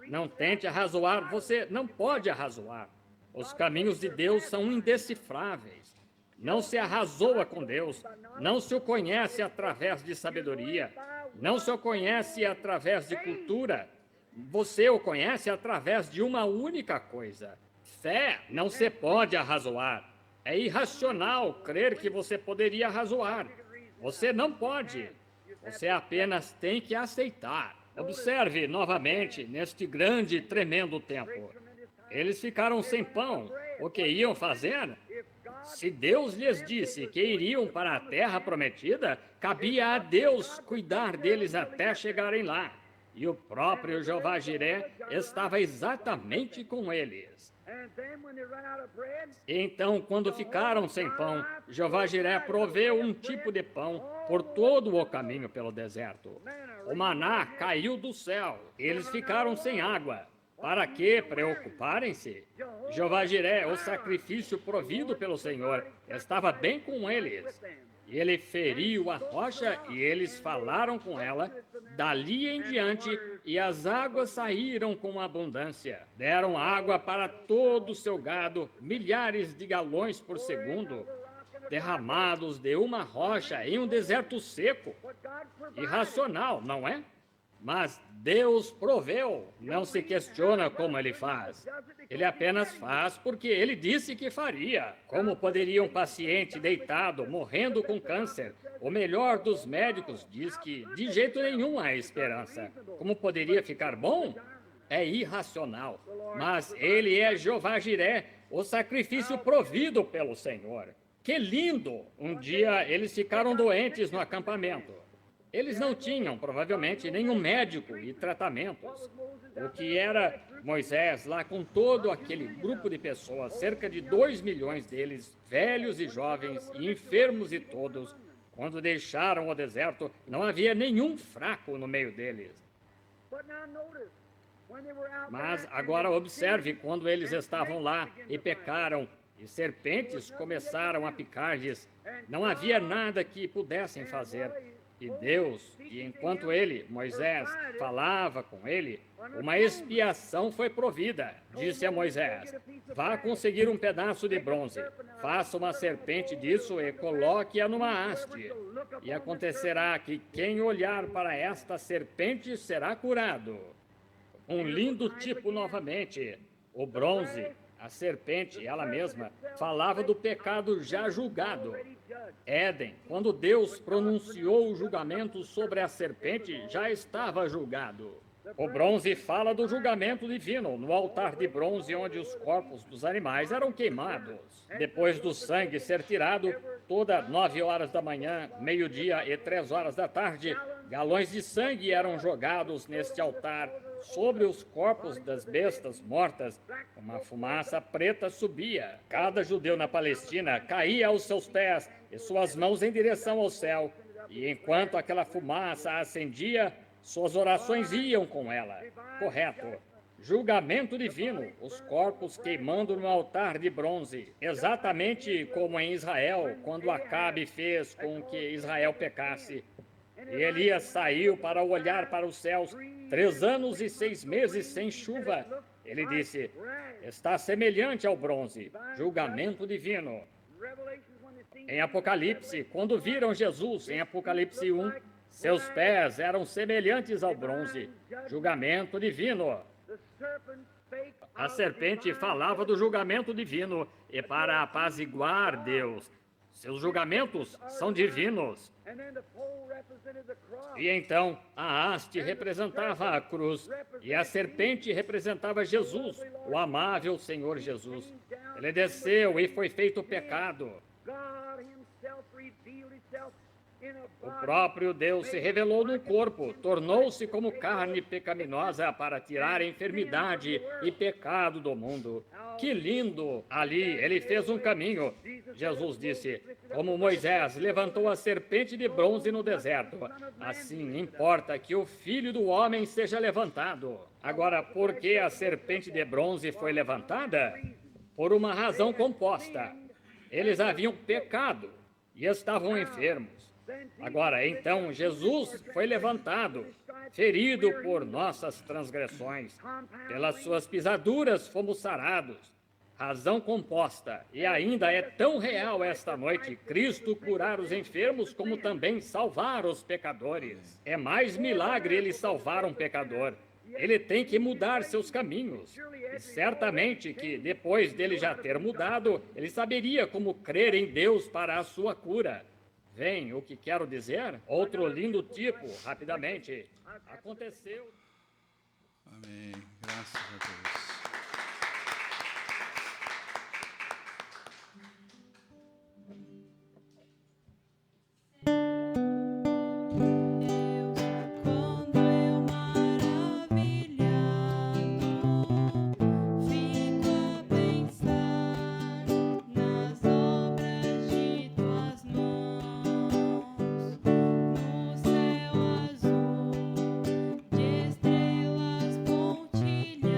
Speaker 8: Não tente arrazoar, você não pode arrazoar. Os caminhos de Deus são indecifráveis. Não se arrazoa com Deus, não se o conhece através de sabedoria, não se o conhece através de cultura. Você o conhece através de uma única coisa: fé. Não se pode arrazoar. É irracional crer que você poderia arrazoar. Você não pode. Você apenas tem que aceitar. Observe novamente neste grande e tremendo tempo. Eles ficaram sem pão. O que iam fazer? Se Deus lhes disse que iriam para a terra prometida, cabia a Deus cuidar deles até chegarem lá. E o próprio Jeová Jiré estava exatamente com eles. Então, quando ficaram sem pão, Jeová Jiré proveu um tipo de pão por todo o caminho pelo deserto. O maná caiu do céu. Eles ficaram sem água. Para que preocuparem-se? Jeová Jiré, o sacrifício provido pelo Senhor, estava bem com eles. E ele feriu a rocha e eles falaram com ela. Dali em diante, e as águas saíram com abundância. Deram água para todo o seu gado, milhares de galões por segundo, derramados de uma rocha em um deserto seco. Irracional, não é? Mas Deus proveu. Não se questiona como ele faz. Ele apenas faz porque ele disse que faria. Como poderia um paciente deitado, morrendo com câncer? O melhor dos médicos diz que de jeito nenhum há esperança. Como poderia ficar bom? É irracional. Mas ele é Jeová Jiré, o sacrifício provido pelo Senhor. Que lindo! Um dia eles ficaram doentes no acampamento. Eles não tinham, provavelmente, nenhum médico e tratamentos. O que era Moisés lá com todo aquele grupo de pessoas, cerca de 2 milhões deles, velhos e jovens, e enfermos e todos, quando deixaram o deserto, não havia nenhum fraco no meio deles. Mas agora observe, quando eles estavam lá e pecaram, e serpentes começaram a picar-lhes, não havia nada que pudessem fazer. E Deus, e enquanto ele, Moisés, falava com ele, uma expiação foi provida. Disse a Moisés: vá conseguir um pedaço de bronze, faça uma serpente disso e coloque-a numa haste. E acontecerá que quem olhar para esta serpente será curado. Um lindo tipo novamente. O bronze A serpente, ela mesma, falava do pecado já julgado. Éden, quando Deus pronunciou o julgamento sobre a serpente, já estava julgado. O bronze fala do julgamento divino no altar de bronze onde os corpos dos animais eram queimados. Depois do sangue ser tirado, toda 9 horas da manhã, meio-dia e 3 horas da tarde, galões de sangue eram jogados neste altar sobre os corpos das bestas mortas. Uma fumaça preta subia. Cada judeu na Palestina caía aos seus pés e suas mãos em direção ao céu. E enquanto aquela fumaça ascendia, suas orações iam com ela. Correto. Julgamento divino, os corpos queimando no altar de bronze. Exatamente como em Israel, quando Acabe fez com que Israel pecasse. E Elias saiu para olhar para os céus, 3 anos e 6 meses sem chuva. Ele disse, está semelhante ao bronze, julgamento divino. Em Apocalipse, quando viram Jesus, em Apocalipse 1, seus pés eram semelhantes ao bronze, julgamento divino. A serpente falava do julgamento divino e para apaziguar Deus. Seus julgamentos são divinos. E então, a haste representava a cruz e a serpente representava Jesus, o amável Senhor Jesus. Ele desceu e foi feito pecado. O próprio Deus se revelou no corpo, tornou-se como carne pecaminosa para tirar a enfermidade e pecado do mundo. Que lindo! Ali ele fez um caminho. Jesus disse, como Moisés levantou a serpente de bronze no deserto, assim importa que o Filho do Homem seja levantado. Agora, por que a serpente de bronze foi levantada? Por uma razão composta. Eles haviam pecado e estavam enfermos. Agora, então, Jesus foi levantado, ferido por nossas transgressões. Pelas suas pisaduras fomos sarados. Razão composta. E ainda é tão real esta noite Cristo curar os enfermos como também salvar os pecadores. É mais milagre ele salvar um pecador. Ele tem que mudar seus caminhos. E certamente que, depois dele já ter mudado, ele saberia como crer em Deus para a sua cura. Vem, o que quero dizer? Outro lindo tipo, rapidamente. Aconteceu.
Speaker 7: Amém. Graças a Deus.
Speaker 6: Quando eu maravilhado fico a pensar nas obras de tuas mãos, no céu azul de estrelas pontilhadas.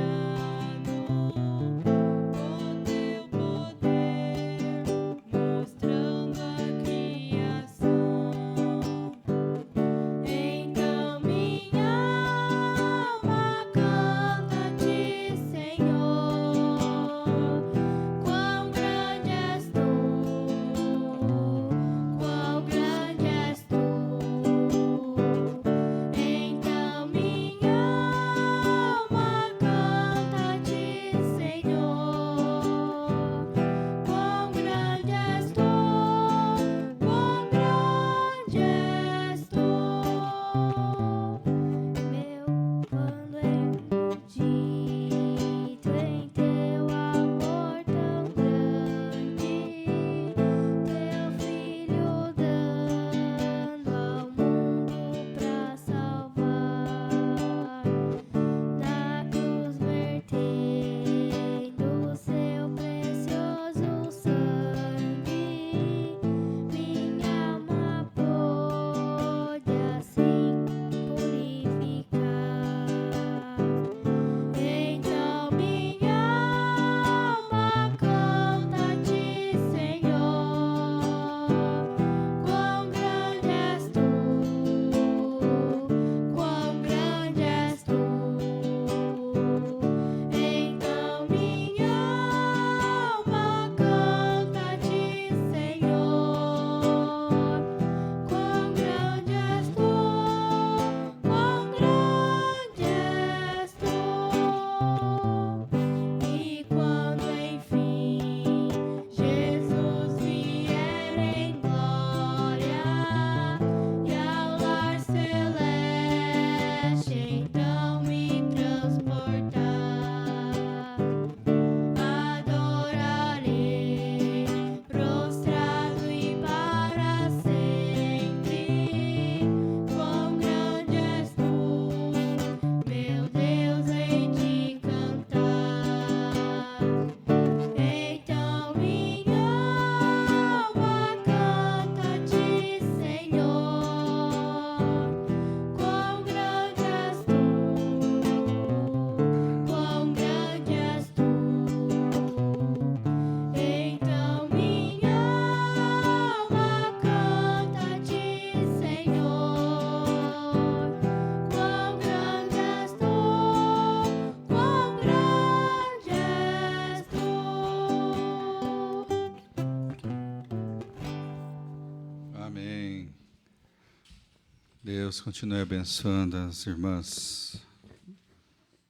Speaker 7: Deus continue abençoando as irmãs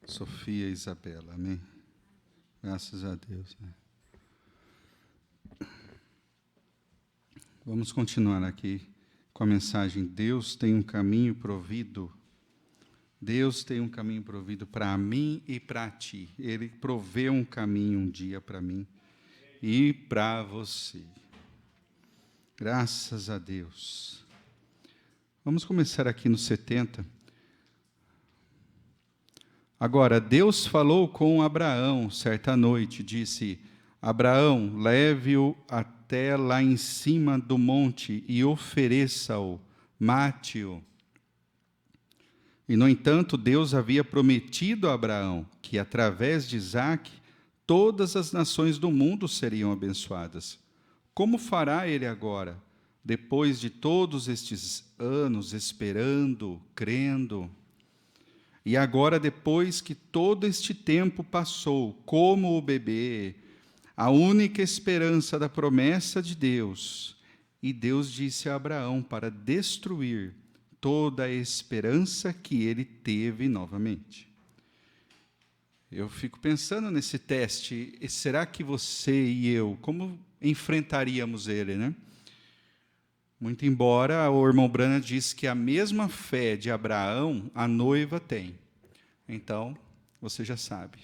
Speaker 7: Sofia e Isabela, amém? Graças a Deus, né? Vamos continuar aqui com a mensagem: Deus tem um caminho provido. Deus tem um caminho provido para mim e para ti. Ele proveu um caminho um dia para mim e para você. Graças a Deus. Vamos começar aqui no 70. Agora, Deus falou com Abraão certa noite, disse: Abraão, leve-o até lá em cima do monte e ofereça-o, mate-o. E, no entanto, Deus havia prometido a Abraão que, através de Isaque, todas as nações do mundo seriam abençoadas. Como fará ele agora, depois de todos estes anos esperando, crendo? E agora, depois que todo este tempo passou, como o bebê, a única esperança da promessa de Deus, e Deus disse a Abraão para destruir toda a esperança que ele teve novamente. Eu fico pensando nesse teste, será que você e eu, como enfrentaríamos ele, né? Muito embora o irmão Branham diz que a mesma fé de Abraão a noiva tem. Então, você já sabe.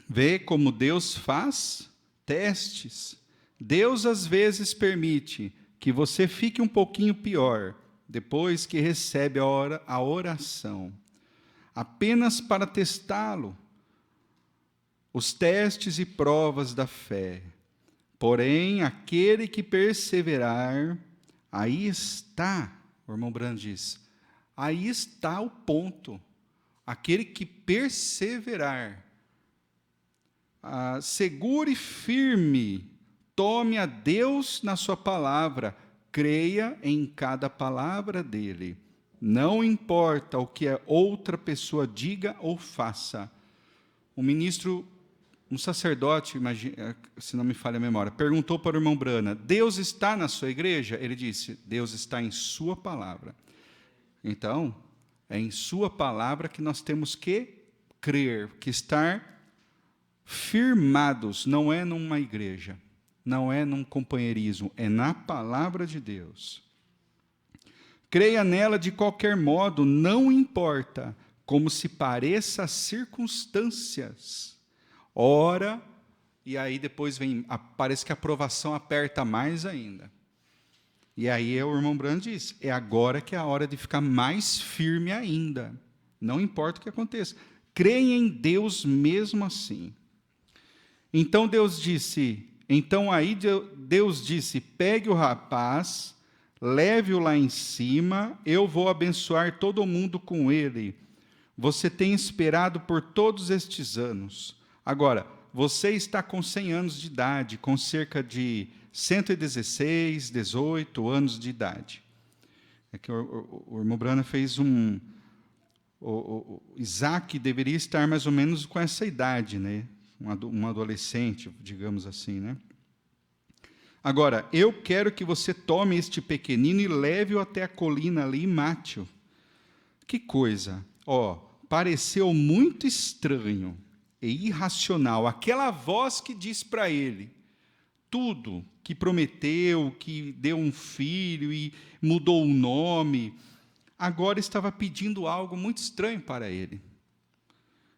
Speaker 7: Vê como Deus faz testes. Deus, às vezes, permite que você fique um pouquinho pior depois que recebe a oração, apenas para testá-lo. Os testes e provas da fé. Porém, aquele que perseverar, aí está, o irmão Branham diz, aí está o ponto. Aquele que perseverar, segure firme, tome a Deus na sua palavra, creia em cada palavra dele. Não importa o que a outra pessoa diga ou faça. Um sacerdote, se não me falha a memória, perguntou para o irmão Branham: Deus está na sua igreja? Ele disse: Deus está em sua palavra. Então, é em sua palavra que nós temos que crer, que estar firmados, não é numa igreja, não é num companheirismo, é na palavra de Deus. Creia nela de qualquer modo, não importa como se pareça as circunstâncias. Ora, e aí depois parece que a aprovação aperta mais ainda. E aí o irmão Branham diz, é agora que é a hora de ficar mais firme ainda. Não importa o que aconteça. Creia em Deus mesmo assim. Então Deus disse, pegue o rapaz, leve-o lá em cima, eu vou abençoar todo mundo com ele. Você tem esperado por todos estes anos. Agora, você está com 100 anos de idade, com cerca de 116, 18 anos de idade. É que o irmão Branham fez o Isaac deveria estar mais ou menos com essa idade, né? Um adolescente, digamos assim, né? Agora, eu quero que você tome este pequenino e leve-o até a colina ali e mate-o. Que coisa! Pareceu muito estranho e irracional aquela voz que diz para ele tudo, que prometeu, que deu um filho e mudou o nome, agora estava pedindo algo muito estranho para ele.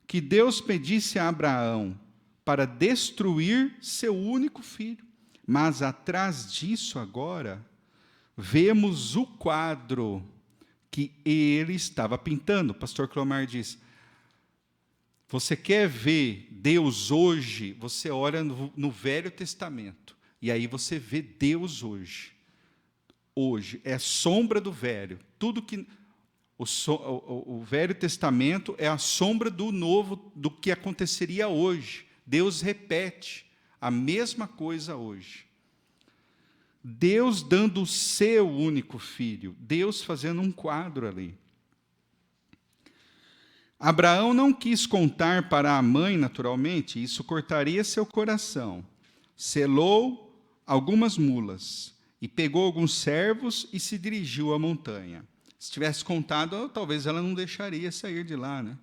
Speaker 7: Que Deus pedisse a Abraão para destruir seu único filho. Mas atrás disso agora, vemos o quadro que ele estava pintando. O pastor Clomar diz, você quer ver Deus hoje? Você olha no Velho Testamento, e aí você vê Deus hoje. Hoje, é sombra do Velho. Tudo que... O Velho Testamento é a sombra do Novo, do que aconteceria hoje. Deus repete a mesma coisa hoje. Deus dando o seu único filho. Deus fazendo um quadro ali. Abraão não quis contar para a mãe, naturalmente, isso cortaria seu coração. Selou algumas mulas e pegou alguns servos e se dirigiu à montanha. Se tivesse contado, talvez ela não deixaria sair de lá, né?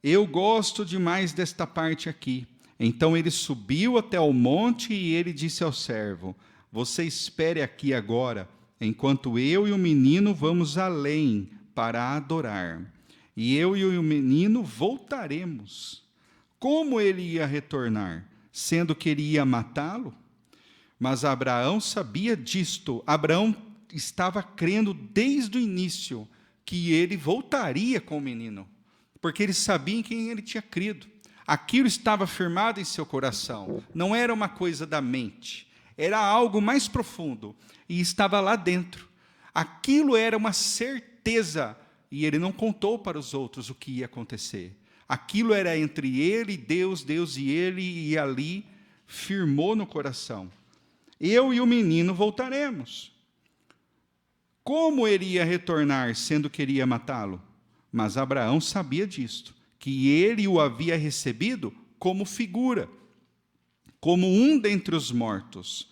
Speaker 7: Eu gosto demais desta parte aqui. Então ele subiu até o monte e ele disse ao servo: você espere aqui agora, enquanto eu e o menino vamos além para adorar. E eu e o menino voltaremos. Como ele ia retornar? Sendo que ele ia matá-lo? Mas Abraão sabia disto. Abraão estava crendo desde o início que ele voltaria com o menino, porque ele sabia em quem ele tinha crido. Aquilo estava firmado em seu coração. Não era uma coisa da mente. Era algo mais profundo. E estava lá dentro. Aquilo era uma certeza. E ele não contou para os outros o que ia acontecer. Aquilo era entre ele e Deus, Deus e ele, e ali firmou no coração. Eu e o menino voltaremos. Como ele ia retornar, sendo que iria matá-lo? Mas Abraão sabia disto, que ele o havia recebido como figura, como um dentre os mortos.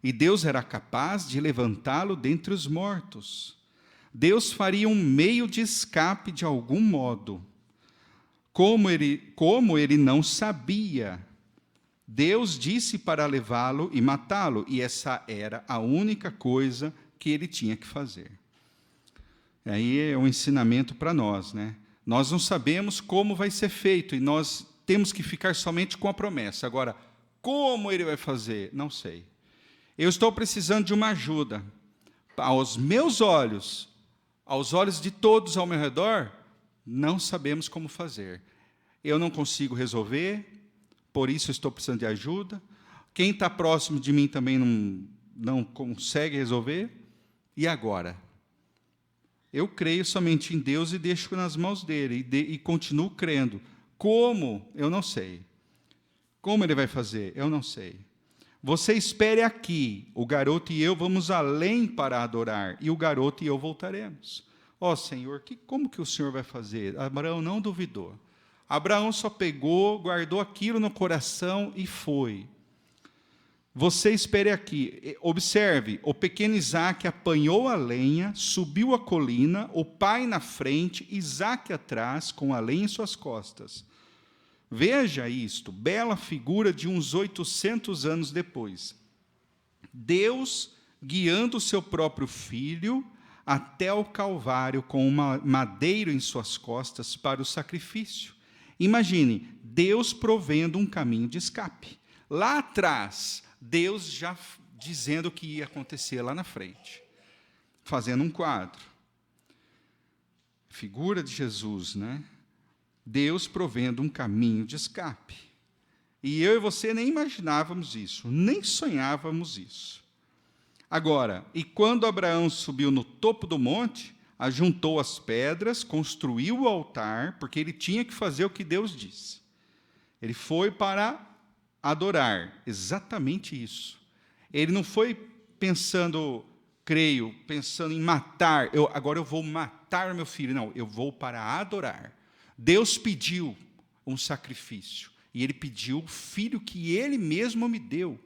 Speaker 7: E Deus era capaz de levantá-lo dentre os mortos. Deus faria um meio de escape de algum modo. Como ele não sabia, Deus disse para levá-lo e matá-lo, e essa era a única coisa que ele tinha que fazer. Aí é um ensinamento para nós, né? Nós não sabemos como vai ser feito, e nós temos que ficar somente com a promessa. Agora, como ele vai fazer? Não sei. Eu estou precisando de uma ajuda. Aos meus olhos, aos olhos de todos ao meu redor, não sabemos como fazer. Eu não consigo resolver, por isso estou precisando de ajuda. Quem está próximo de mim também não consegue resolver. E agora? Eu creio somente em Deus e deixo nas mãos dele, e continuo crendo. Como? Eu não sei. Como ele vai fazer? Eu não sei. Você espere aqui, o garoto e eu vamos além para adorar, e o garoto e eu voltaremos. Ó Senhor, como que o Senhor vai fazer? Abraão não duvidou. Abraão só pegou, guardou aquilo no coração e foi. Você espere aqui. Observe, o pequeno Isaque apanhou a lenha, subiu a colina, o pai na frente, Isaque atrás, com a lenha em suas costas. Veja isto, bela figura de uns 800 anos depois. Deus guiando o seu próprio filho até o Calvário com uma madeira em suas costas para o sacrifício. Imagine, Deus provendo um caminho de escape. Lá atrás, Deus já dizendo o que ia acontecer lá na frente, fazendo um quadro. Figura de Jesus, né? Deus provendo um caminho de escape. E eu e você nem imaginávamos isso, nem sonhávamos isso. Agora, e quando Abraão subiu no topo do monte, ajuntou as pedras, construiu o altar, porque ele tinha que fazer o que Deus disse. Ele foi para adorar, exatamente isso. Ele não foi pensando, creio, pensando em matar, agora eu vou matar meu filho. Não, eu vou para adorar. Deus pediu um sacrifício, e ele pediu o filho que ele mesmo me deu.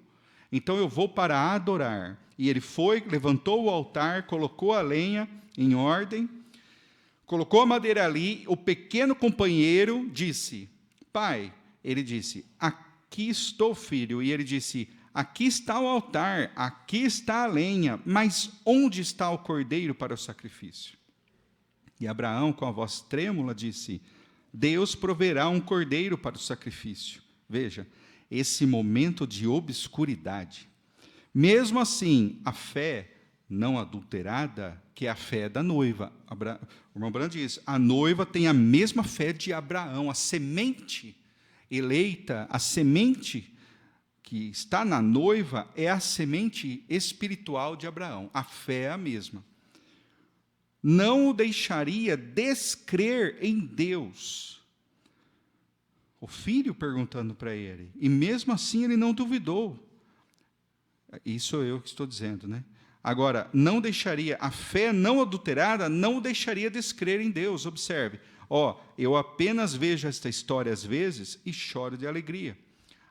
Speaker 7: Então eu vou para adorar. E ele foi, levantou o altar, colocou a lenha em ordem, colocou a madeira ali, o pequeno companheiro disse, pai, ele disse, aqui estou, filho. E ele disse, aqui está o altar, aqui está a lenha, mas onde está o cordeiro para o sacrifício? E Abraão, com a voz trêmula, disse, Deus proverá um cordeiro para o sacrifício. Veja, esse momento de obscuridade. Mesmo assim, a fé não adulterada, que é a fé da noiva. O irmão Branham diz, a noiva tem a mesma fé de Abraão, a semente eleita, a semente que está na noiva é a semente espiritual de Abraão. A fé é a mesma. Não o deixaria descrer em Deus. O filho perguntando para ele, e mesmo assim ele não duvidou. Isso sou eu que estou dizendo, né? Agora, não deixaria, a fé não adulterada não o deixaria descrer em Deus. Observe, eu apenas vejo esta história às vezes e choro de alegria.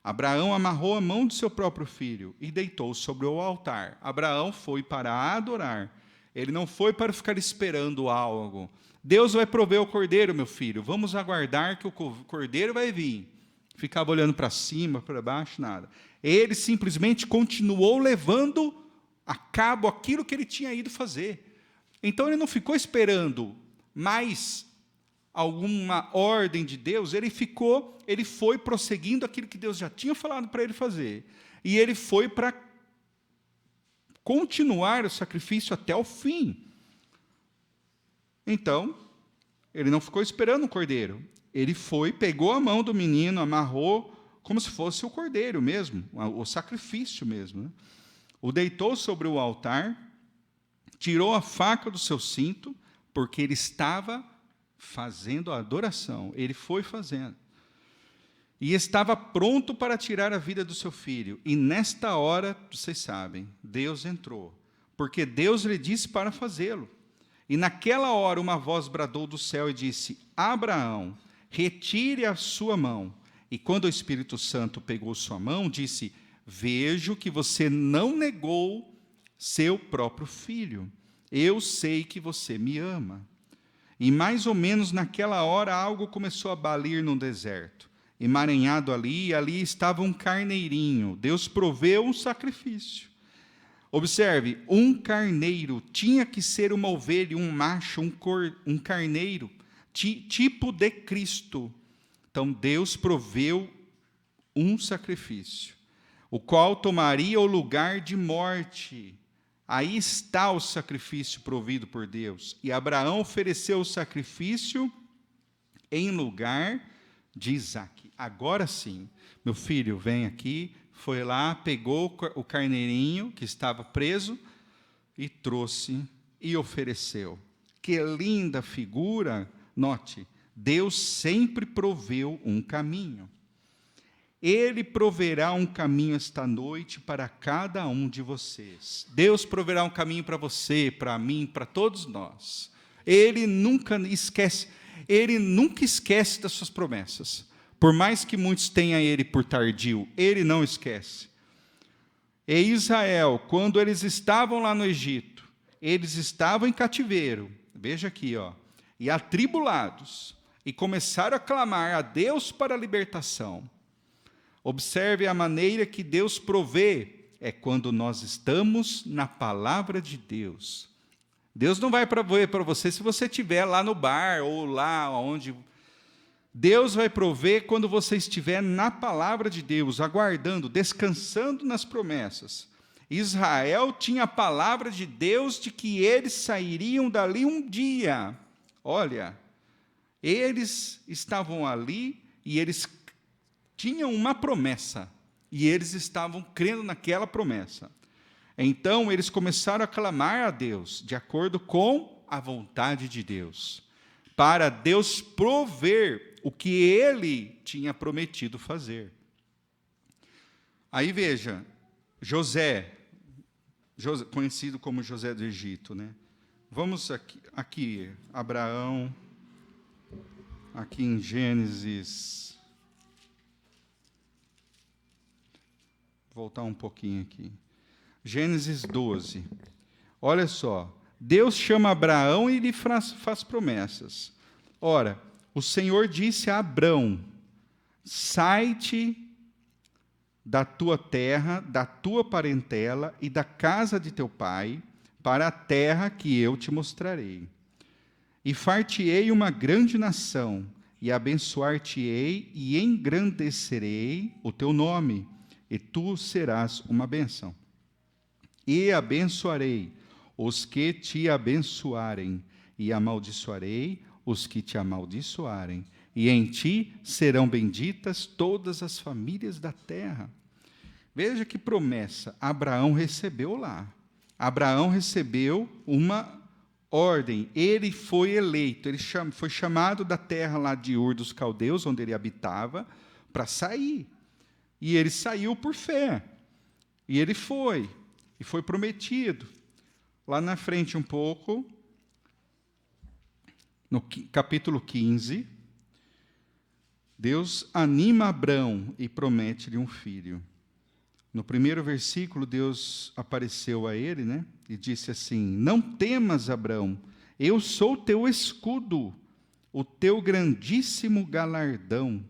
Speaker 7: Abraão amarrou a mão do seu próprio filho e deitou sobre o altar. Abraão foi para adorar. Ele não foi para ficar esperando algo. Deus vai prover o cordeiro, meu filho. Vamos aguardar que o cordeiro vai vir. Ficava olhando para cima, para baixo, nada. Ele simplesmente continuou levando a cabo aquilo que ele tinha ido fazer. Então ele não ficou esperando mais alguma ordem de Deus, ele foi prosseguindo aquilo que Deus já tinha falado para ele fazer. E ele foi para continuar o sacrifício até o fim. Então, ele não ficou esperando o cordeiro. Ele foi, pegou a mão do menino, amarrou, como se fosse o cordeiro mesmo, o sacrifício mesmo, né? O deitou sobre o altar, tirou a faca do seu cinto, porque ele estava fazendo a adoração. Ele foi fazendo. E estava pronto para tirar a vida do seu filho. E nesta hora, vocês sabem, Deus entrou, porque Deus lhe disse para fazê-lo. E naquela hora uma voz bradou do céu e disse: Abraão, retire a sua mão. E quando o Espírito Santo pegou sua mão, disse: Vejo que você não negou seu próprio filho. Eu sei que você me ama. E mais ou menos naquela hora algo começou a balir no deserto. Emaranhado ali estava um carneirinho. Deus proveu um sacrifício. Observe, um carneiro tinha que ser uma ovelha, um macho, um carneiro, tipo de Cristo. Então Deus proveu um sacrifício, o qual tomaria o lugar de morte. Aí está o sacrifício provido por Deus. E Abraão ofereceu o sacrifício em lugar de Isaque. Agora sim, meu filho, vem aqui. Foi lá, pegou o carneirinho que estava preso e trouxe e ofereceu. Que linda figura! Note, Deus sempre proveu um caminho. Ele proverá um caminho esta noite para cada um de vocês. Deus proverá um caminho para você, para mim, para todos nós. Ele nunca esquece das suas promessas. Por mais que muitos tenham ele por tardio, ele não esquece. E Israel, quando eles estavam lá no Egito, eles estavam em cativeiro, veja aqui, e atribulados, e começaram a clamar a Deus para a libertação. Observe a maneira que Deus provê, é quando nós estamos na palavra de Deus. Deus não vai prover para você se você estiver lá no bar, ou lá onde... Deus vai prover quando você estiver na palavra de Deus, aguardando, descansando nas promessas. Israel tinha a palavra de Deus de que eles sairiam dali um dia. Olha, eles estavam ali e eles tinham uma promessa. E eles estavam crendo naquela promessa. Então, eles começaram a clamar a Deus, de acordo com a vontade de Deus, para Deus prover o que ele tinha prometido fazer. Aí veja, José, conhecido como José do Egito, né? Vamos aqui, Abraão, aqui em Gênesis, voltar um pouquinho aqui, Gênesis 12, olha só, Deus chama Abraão e lhe faz promessas. Ora, o Senhor disse a Abrão: sai-te da tua terra, da tua parentela e da casa de teu pai, para a terra que eu te mostrarei. E far-te-ei uma grande nação, e abençoar-te-ei e engrandecerei o teu nome, e tu serás uma bênção. E abençoarei os que te abençoarem, e amaldiçoarei os que te amaldiçoarem, e em ti serão benditas todas as famílias da terra. Veja que promessa Abraão recebeu lá. Abraão recebeu uma ordem, ele foi eleito, ele foi chamado da terra lá de Ur dos Caldeus, onde ele habitava, para sair. E ele saiu por fé. E ele foi, e foi prometido. Lá na frente um pouco, no capítulo 15, Deus anima Abrão e promete-lhe um filho. No primeiro versículo, Deus apareceu a ele, né? E disse assim: não temas, Abrão, eu sou teu escudo, o teu grandíssimo galardão.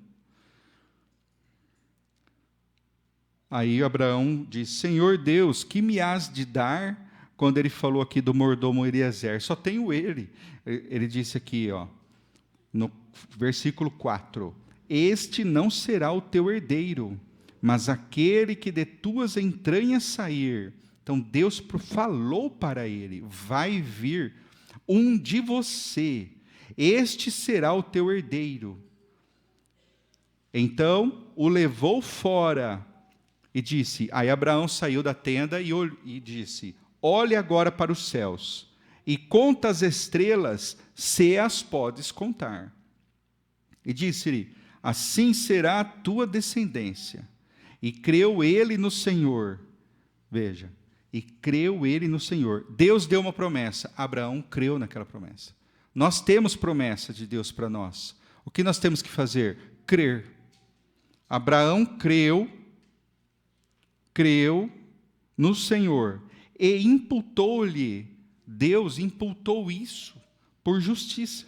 Speaker 7: Aí Abraão diz: Senhor Deus, que me has de dar? Quando ele falou aqui do mordomo Eliezer, só tenho ele. Ele disse aqui, ó, no versículo 4, este não será o teu herdeiro, mas aquele que de tuas entranhas sair. Então Deus falou para ele: vai vir um de você, este será o teu herdeiro. Então o levou fora e disse, aí Abraão saiu da tenda e disse: olhe agora para os céus e conta as estrelas, se as podes contar. E disse-lhe: assim será a tua descendência. E creu ele no Senhor. Veja, e creu ele no Senhor. Deus deu uma promessa, Abraão creu naquela promessa. Nós temos promessa de Deus para nós. O que nós temos que fazer? Crer. Abraão creu no Senhor e imputou-lhe, Deus imputou isso por justiça.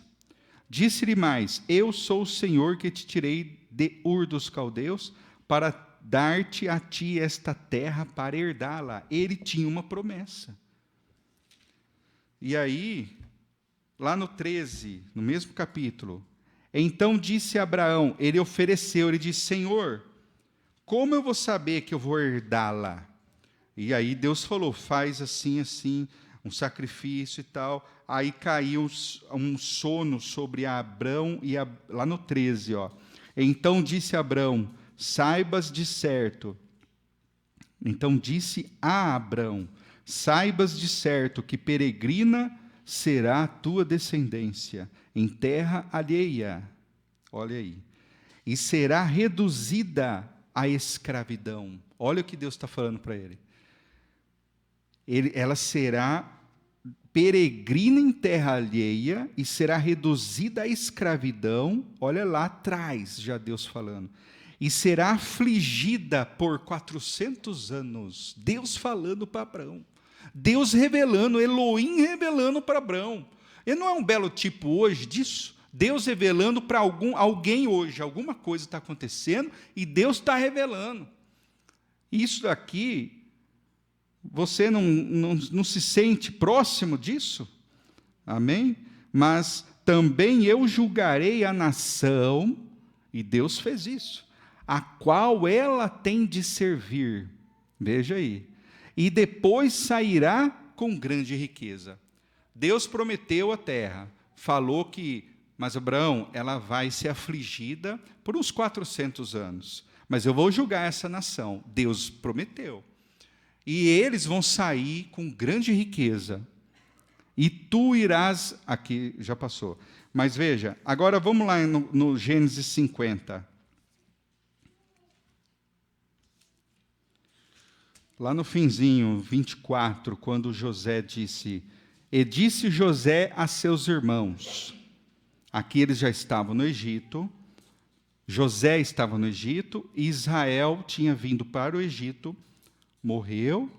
Speaker 7: Disse-lhe mais: eu sou o Senhor que te tirei de Ur dos Caldeus para dar-te a ti esta terra para herdá-la. Ele tinha uma promessa. E aí, lá no 13, no mesmo capítulo, então disse Abraão, ele ofereceu, ele disse: Senhor, como eu vou saber que eu vou herdá-la? E aí Deus falou: faz assim, assim, um sacrifício e tal. Aí caiu um sono sobre Abrão, lá no 13, ó. Então disse Abrão: saibas de certo. Então disse a Abrão: saibas de certo que peregrina será a tua descendência em terra alheia. Olha aí. E será reduzida à escravidão. Olha o que Deus está falando para ele. Ela será peregrina em terra alheia e será reduzida à escravidão. Olha lá atrás, já Deus falando. E será afligida por 400 anos. Deus falando para Abrão. Deus revelando, Elohim revelando para Abrão. E não é um belo tipo hoje disso? Deus revelando para alguém hoje. Alguma coisa está acontecendo e Deus está revelando. Isso aqui, você não se sente próximo disso? Amém? Mas também eu julgarei a nação, e Deus fez isso, a qual ela tem de servir. Veja aí. E depois sairá com grande riqueza. Deus prometeu a terra, falou que, mas Abraão, ela vai ser afligida por uns 400 anos, mas eu vou julgar essa nação. Deus prometeu. E eles vão sair com grande riqueza. E tu irás, aqui já passou, mas veja, agora vamos lá no Gênesis 50. Lá no finzinho, 24, quando José disse: e disse José a seus irmãos, aqui eles já estavam no Egito, José estava no Egito, e Israel tinha vindo para o Egito, morreu,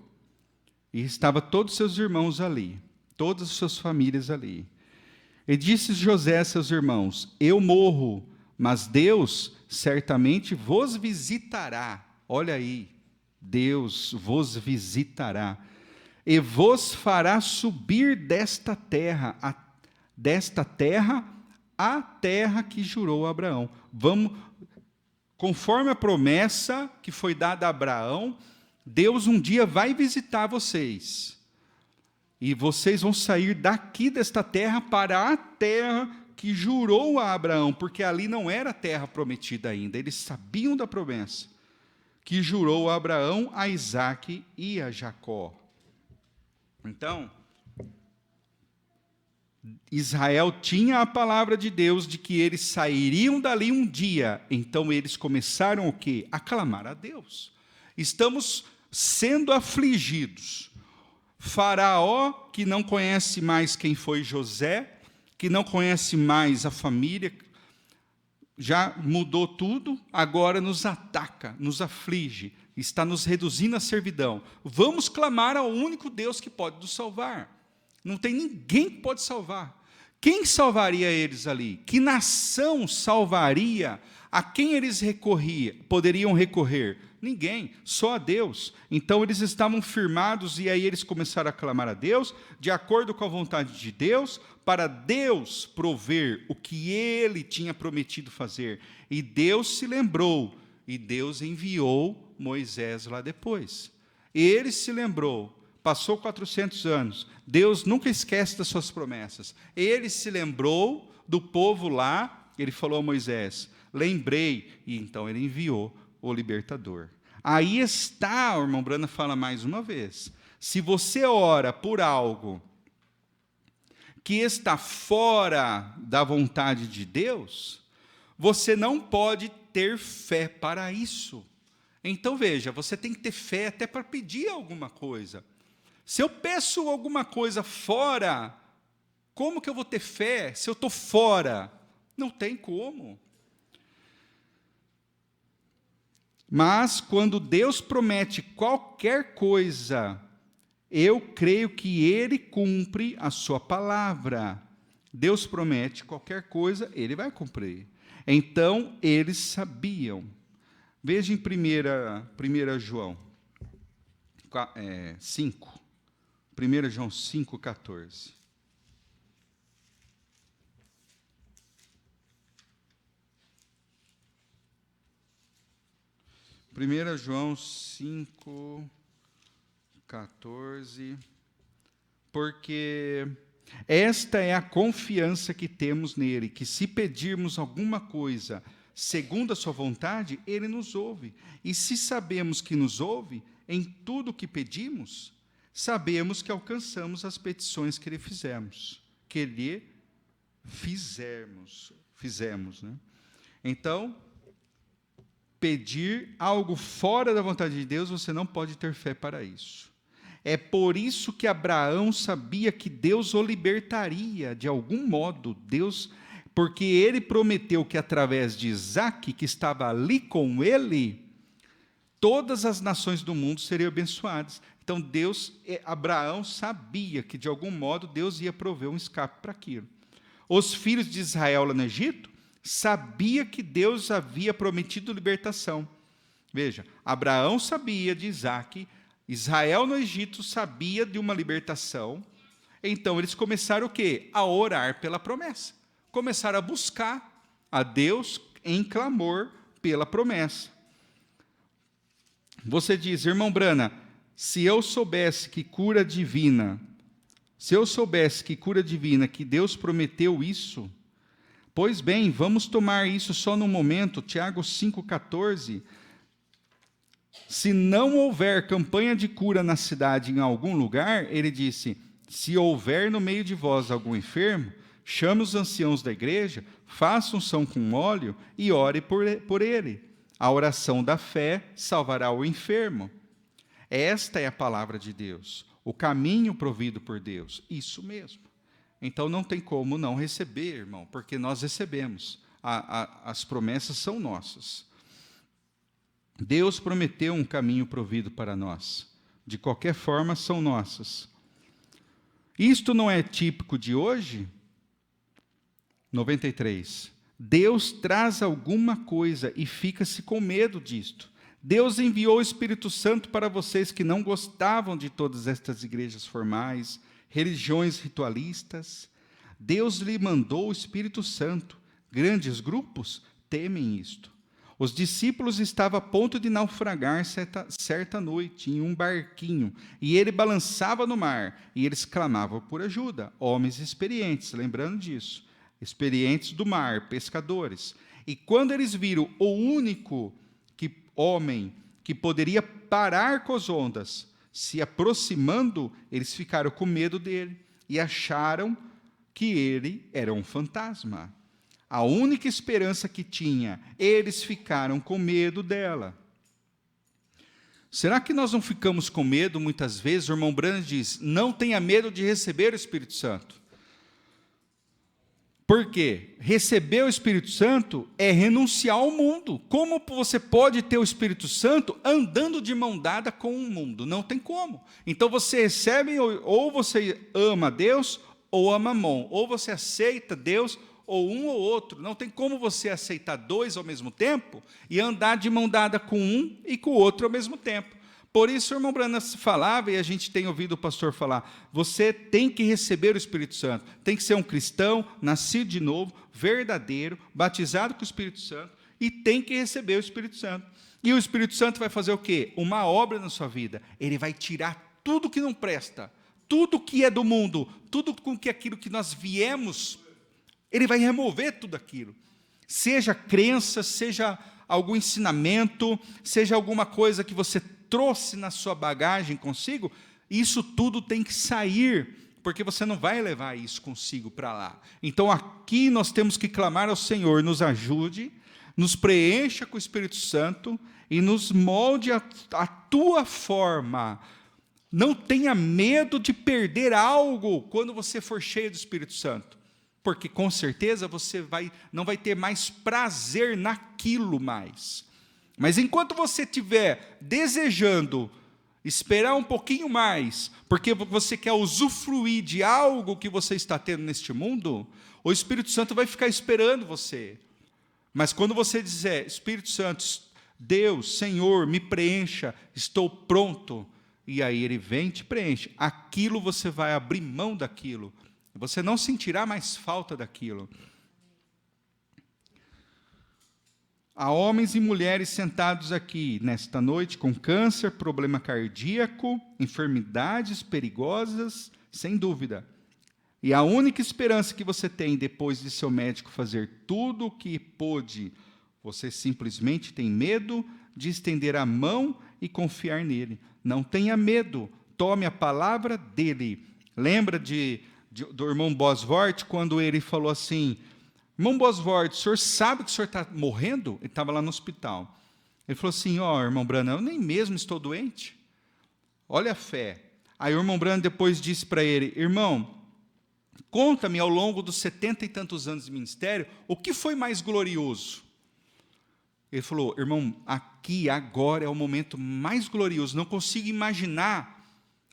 Speaker 7: e estava todos seus irmãos ali, todas as suas famílias ali. E disse José a seus irmãos: eu morro, mas Deus certamente vos visitará. Olha aí, Deus vos visitará, e vos fará subir desta terra a terra que jurou a Abraão. Vamos, conforme a promessa que foi dada a Abraão, Deus um dia vai visitar vocês. E vocês vão sair daqui desta terra para a terra que jurou a Abraão, porque ali não era a terra prometida ainda, eles sabiam da promessa, que jurou a Abraão, a Isaque e a Jacó. Então, Israel tinha a palavra de Deus de que eles sairiam dali um dia. Então eles começaram o quê? A clamar a Deus. Estamos sendo afligidos. Faraó, que não conhece mais quem foi José, que não conhece mais a família, já mudou tudo, agora nos ataca, nos aflige, está nos reduzindo à servidão. Vamos clamar ao único Deus que pode nos salvar. Não tem ninguém que pode salvar. Quem salvaria eles ali? Que nação salvaria? A quem eles poderiam recorrer? Ninguém, só a Deus. Então eles estavam firmados e aí eles começaram a clamar a Deus, de acordo com a vontade de Deus, para Deus prover o que ele tinha prometido fazer. E Deus se lembrou, e Deus enviou Moisés lá depois. Ele se lembrou, passou 400 anos, Deus nunca esquece das suas promessas. Ele se lembrou do povo lá, ele falou a Moisés, lembrei, e então ele enviou o libertador. Aí está, o irmão Brana fala mais uma vez, se você ora por algo que está fora da vontade de Deus, você não pode ter fé para isso. Então veja, você tem que ter fé até para pedir alguma coisa. Se eu peço alguma coisa fora, como que eu vou ter fé se eu estou fora? Não tem como. Mas quando Deus promete qualquer coisa, eu creio que Ele cumpre a sua palavra. Deus promete qualquer coisa, Ele vai cumprir. Então, eles sabiam. Veja em 1 João 5. 1 João 5,14. 1 João 5,14. Porque esta é a confiança que temos nele, que se pedirmos alguma coisa segundo a sua vontade, ele nos ouve. E se sabemos que nos ouve, em tudo o que pedimos, sabemos que alcançamos as petições que lhe fizemos. Fizemos, né? Então, pedir algo fora da vontade de Deus, você não pode ter fé para isso. É por isso que Abraão sabia que Deus o libertaria, de algum modo, porque ele prometeu que através de Isaque, que estava ali com ele, todas as nações do mundo seriam abençoadas. Então Abraão sabia que de algum modo Deus ia prover um escape para aquilo. Os filhos de Israel lá no Egito sabia que Deus havia prometido libertação. Veja, Abraão sabia de Isaque, Israel no Egito sabia de uma libertação, então eles começaram o quê? A orar pela promessa. Começaram a buscar a Deus em clamor pela promessa. Você diz, irmão Brana, se eu soubesse que cura divina, que Deus prometeu isso, pois bem, vamos tomar isso só no momento, Tiago 5,14, se não houver campanha de cura na cidade em algum lugar, ele disse, se houver no meio de vós algum enfermo, chame os anciãos da igreja, faça unção com óleo e ore por ele. A oração da fé salvará o enfermo. Esta é a palavra de Deus, o caminho provido por Deus, isso mesmo. Então não tem como não receber, irmão, porque nós recebemos, as promessas são nossas. Deus prometeu um caminho provido para nós. De qualquer forma, são nossas. Isto não é típico de hoje? 93. Deus traz alguma coisa e fica-se com medo disto. Deus enviou o Espírito Santo para vocês que não gostavam de todas estas igrejas formais, religiões ritualistas. Deus lhe mandou o Espírito Santo. Grandes grupos temem isto. Os discípulos estavam a ponto de naufragar certa noite em um barquinho, e ele balançava no mar, e eles clamavam por ajuda, homens experientes, lembrando disso, experientes do mar, pescadores. E quando eles viram o único homem que poderia parar com as ondas, se aproximando, eles ficaram com medo dele, e acharam que ele era um fantasma. A única esperança que tinha, eles ficaram com medo dela. Será que nós não ficamos com medo muitas vezes? O irmão Branham diz, não tenha medo de receber o Espírito Santo. Por quê? Receber o Espírito Santo é renunciar ao mundo. Como você pode ter o Espírito Santo andando de mão dada com o mundo? Não tem como. Então você recebe, ou você ama Deus, ou ama Mamon. Ou você aceita Deus, ou um ou outro. Não tem como você aceitar dois ao mesmo tempo e andar de mão dada com um e com o outro ao mesmo tempo. Por isso o irmão Branham falava, e a gente tem ouvido o pastor falar, você tem que receber o Espírito Santo, tem que ser um cristão, nascido de novo, verdadeiro, batizado com o Espírito Santo, e tem que receber o Espírito Santo. E o Espírito Santo vai fazer o quê? Uma obra na sua vida. Ele vai tirar tudo que não presta, tudo que é do mundo, tudo com que aquilo que nós viemos, ele vai remover tudo aquilo. Seja crença, seja algum ensinamento, seja alguma coisa que você trouxe na sua bagagem consigo, isso tudo tem que sair, porque você não vai levar isso consigo para lá. Então aqui nós temos que clamar ao Senhor, nos ajude, nos preencha com o Espírito Santo e nos molde a tua forma. Não tenha medo de perder algo quando você for cheio do Espírito Santo, porque com certeza você não vai ter mais prazer naquilo mais. Mas enquanto você estiver desejando esperar um pouquinho mais, porque você quer usufruir de algo que você está tendo neste mundo, o Espírito Santo vai ficar esperando você. Mas quando você dizer, Espírito Santo, Deus, Senhor, me preencha, estou pronto, e aí Ele vem e te preenche, aquilo você vai abrir mão daquilo, você não sentirá mais falta daquilo. Há homens e mulheres sentados aqui nesta noite com câncer, problema cardíaco, enfermidades perigosas, sem dúvida. E a única esperança que você tem depois de seu médico fazer tudo o que pôde, você simplesmente tem medo de estender a mão e confiar nele. Não tenha medo, tome a palavra dele. Lembra do irmão Bosworth, quando ele falou assim, irmão Bosworth, o senhor sabe que o senhor está morrendo? Ele estava lá no hospital. Ele falou assim, irmão Branham, eu nem mesmo estou doente. Olha a fé. Aí o irmão Branham depois disse para ele, irmão, conta-me ao longo dos 70 e tantos anos de ministério, o que foi mais glorioso? Ele falou, irmão, aqui, agora é o momento mais glorioso, não consigo imaginar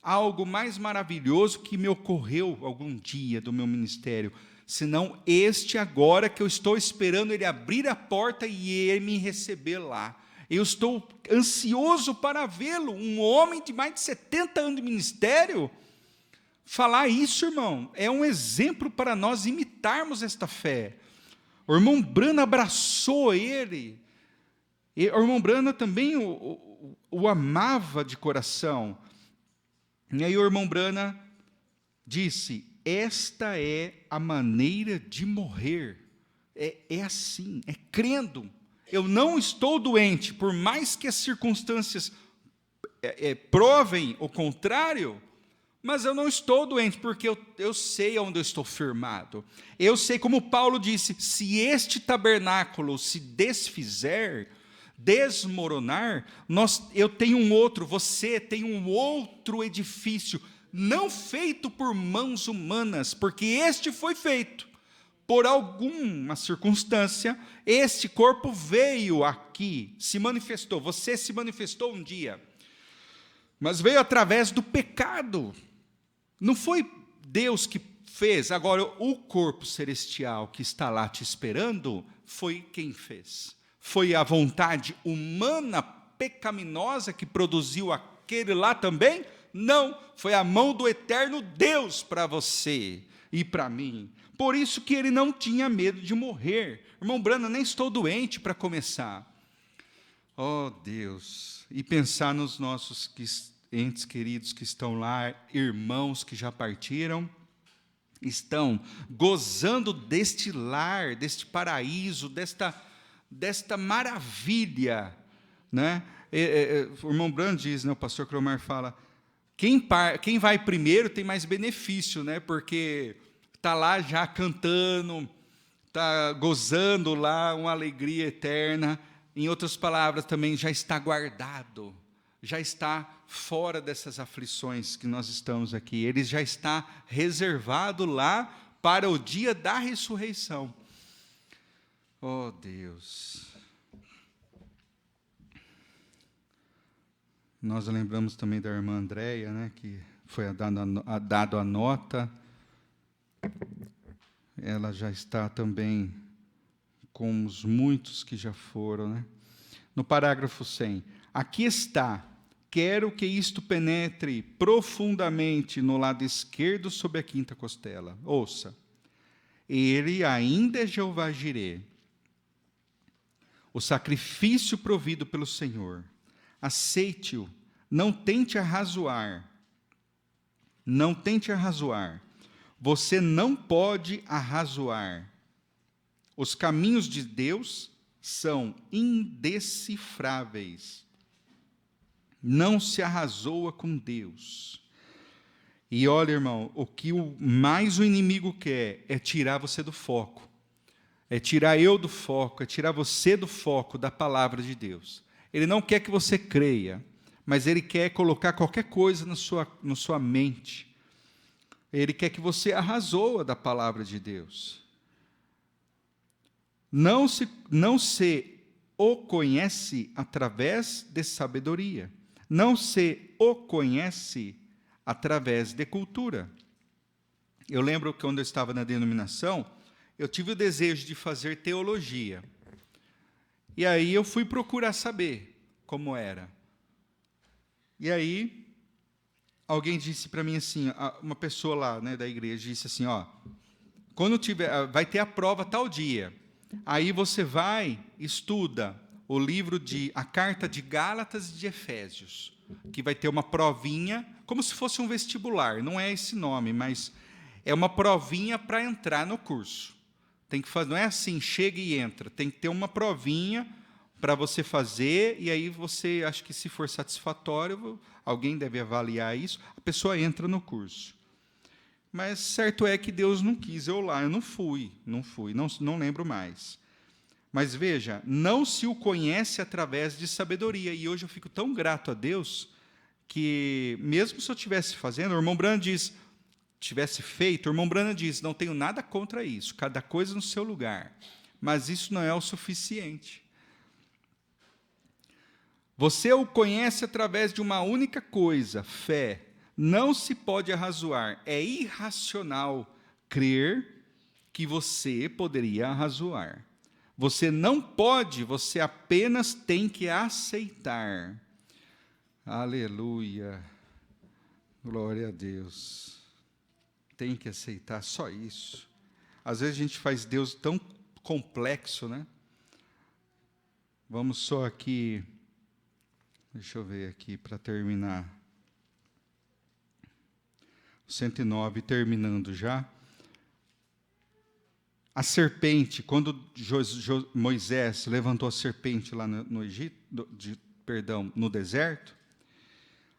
Speaker 7: algo mais maravilhoso que me ocorreu algum dia do meu ministério, senão este agora que eu estou esperando ele abrir a porta e ele me receber lá. Eu estou ansioso para vê-lo, um homem de mais de 70 anos de ministério. Falar isso, irmão, é um exemplo para nós imitarmos esta fé. O irmão Branham abraçou ele. E o irmão Branham também o amava de coração. E aí o irmão Branham disse, esta é a maneira de morrer, é assim, é crendo, eu não estou doente, por mais que as circunstâncias provem o contrário, mas eu não estou doente, porque eu sei onde eu estou firmado, eu sei, como Paulo disse, se este tabernáculo se desfizer, desmoronar, eu tenho um outro, você tem um outro edifício, não feito por mãos humanas, porque este foi feito por alguma circunstância, este corpo veio aqui, se manifestou, você se manifestou um dia, mas veio através do pecado, não foi Deus que fez, agora o corpo celestial que está lá te esperando, foi quem fez, foi a vontade humana pecaminosa que produziu aquele lá também? Não, foi a mão do eterno Deus para você e para mim. Por isso que ele não tinha medo de morrer. Irmão Branham, nem estou doente para começar. Oh, Deus. E pensar nos nossos entes queridos que estão lá, irmãos que já partiram, estão gozando deste lar, deste paraíso, desta maravilha. Né? O irmão Branham diz, né, o pastor Cromar fala, quem vai primeiro tem mais benefício, né? Porque está lá já cantando, está gozando lá uma alegria eterna. Em outras palavras, também já está guardado, já está fora dessas aflições que nós estamos aqui. Ele já está reservado lá para o dia da ressurreição. Oh, Deus. Nós lembramos também da irmã Andréia, né, que foi dado a nota. Ela já está também com os muitos que já foram, né? No parágrafo 100. Aqui está. Quero que isto penetre profundamente no lado esquerdo sob a quinta costela. Ouça. Ele ainda é Jeová Jirê, o sacrifício provido pelo Senhor. Aceite-o. Não tente arrazoar. Não tente arrazoar. Você não pode arrazoar. Os caminhos de Deus são indecifráveis. Não se arrazoa com Deus. E olha, irmão, o que mais o inimigo quer é tirar você do foco. É tirar eu do foco, é tirar você do foco da palavra de Deus. Ele não quer que você creia, mas ele quer colocar qualquer coisa na sua mente. Ele quer que você arrazoa da palavra de Deus. Não se o conhece através de sabedoria. Não se o conhece através de cultura. Eu lembro que quando eu estava na denominação, eu tive o desejo de fazer teologia. E aí eu fui procurar saber como era. E aí alguém disse para mim assim, uma pessoa lá, né, da igreja disse assim, quando vai ter a prova tal dia, aí você vai, estuda a carta de Gálatas e de Efésios, que vai ter uma provinha, como se fosse um vestibular, não é esse nome, mas é uma provinha para entrar no curso. Tem que fazer, não é assim, chega e entra, tem que ter uma provinha para você fazer, e aí você, acho que se for satisfatório, alguém deve avaliar isso, a pessoa entra no curso. Mas certo é que Deus não quis eu lá, eu não fui, não lembro mais. Mas veja, não se o conhece através de sabedoria, e hoje eu fico tão grato a Deus, que mesmo se eu estivesse fazendo, o irmão Branham diz, tivesse feito, o irmão Branham diz, não tenho nada contra isso, cada coisa no seu lugar, mas isso não é o suficiente. Você o conhece através de uma única coisa, fé. Não se pode arrazoar. É irracional crer que você poderia arrazoar. Você não pode, você apenas tem que aceitar. Aleluia. Glória a Deus. Tem que aceitar, só isso. Às vezes a gente faz Deus tão complexo, né? Vamos só aqui... Deixa eu ver aqui, para terminar. 109, terminando já. A serpente, quando Moisés levantou a serpente lá no Egito, no deserto,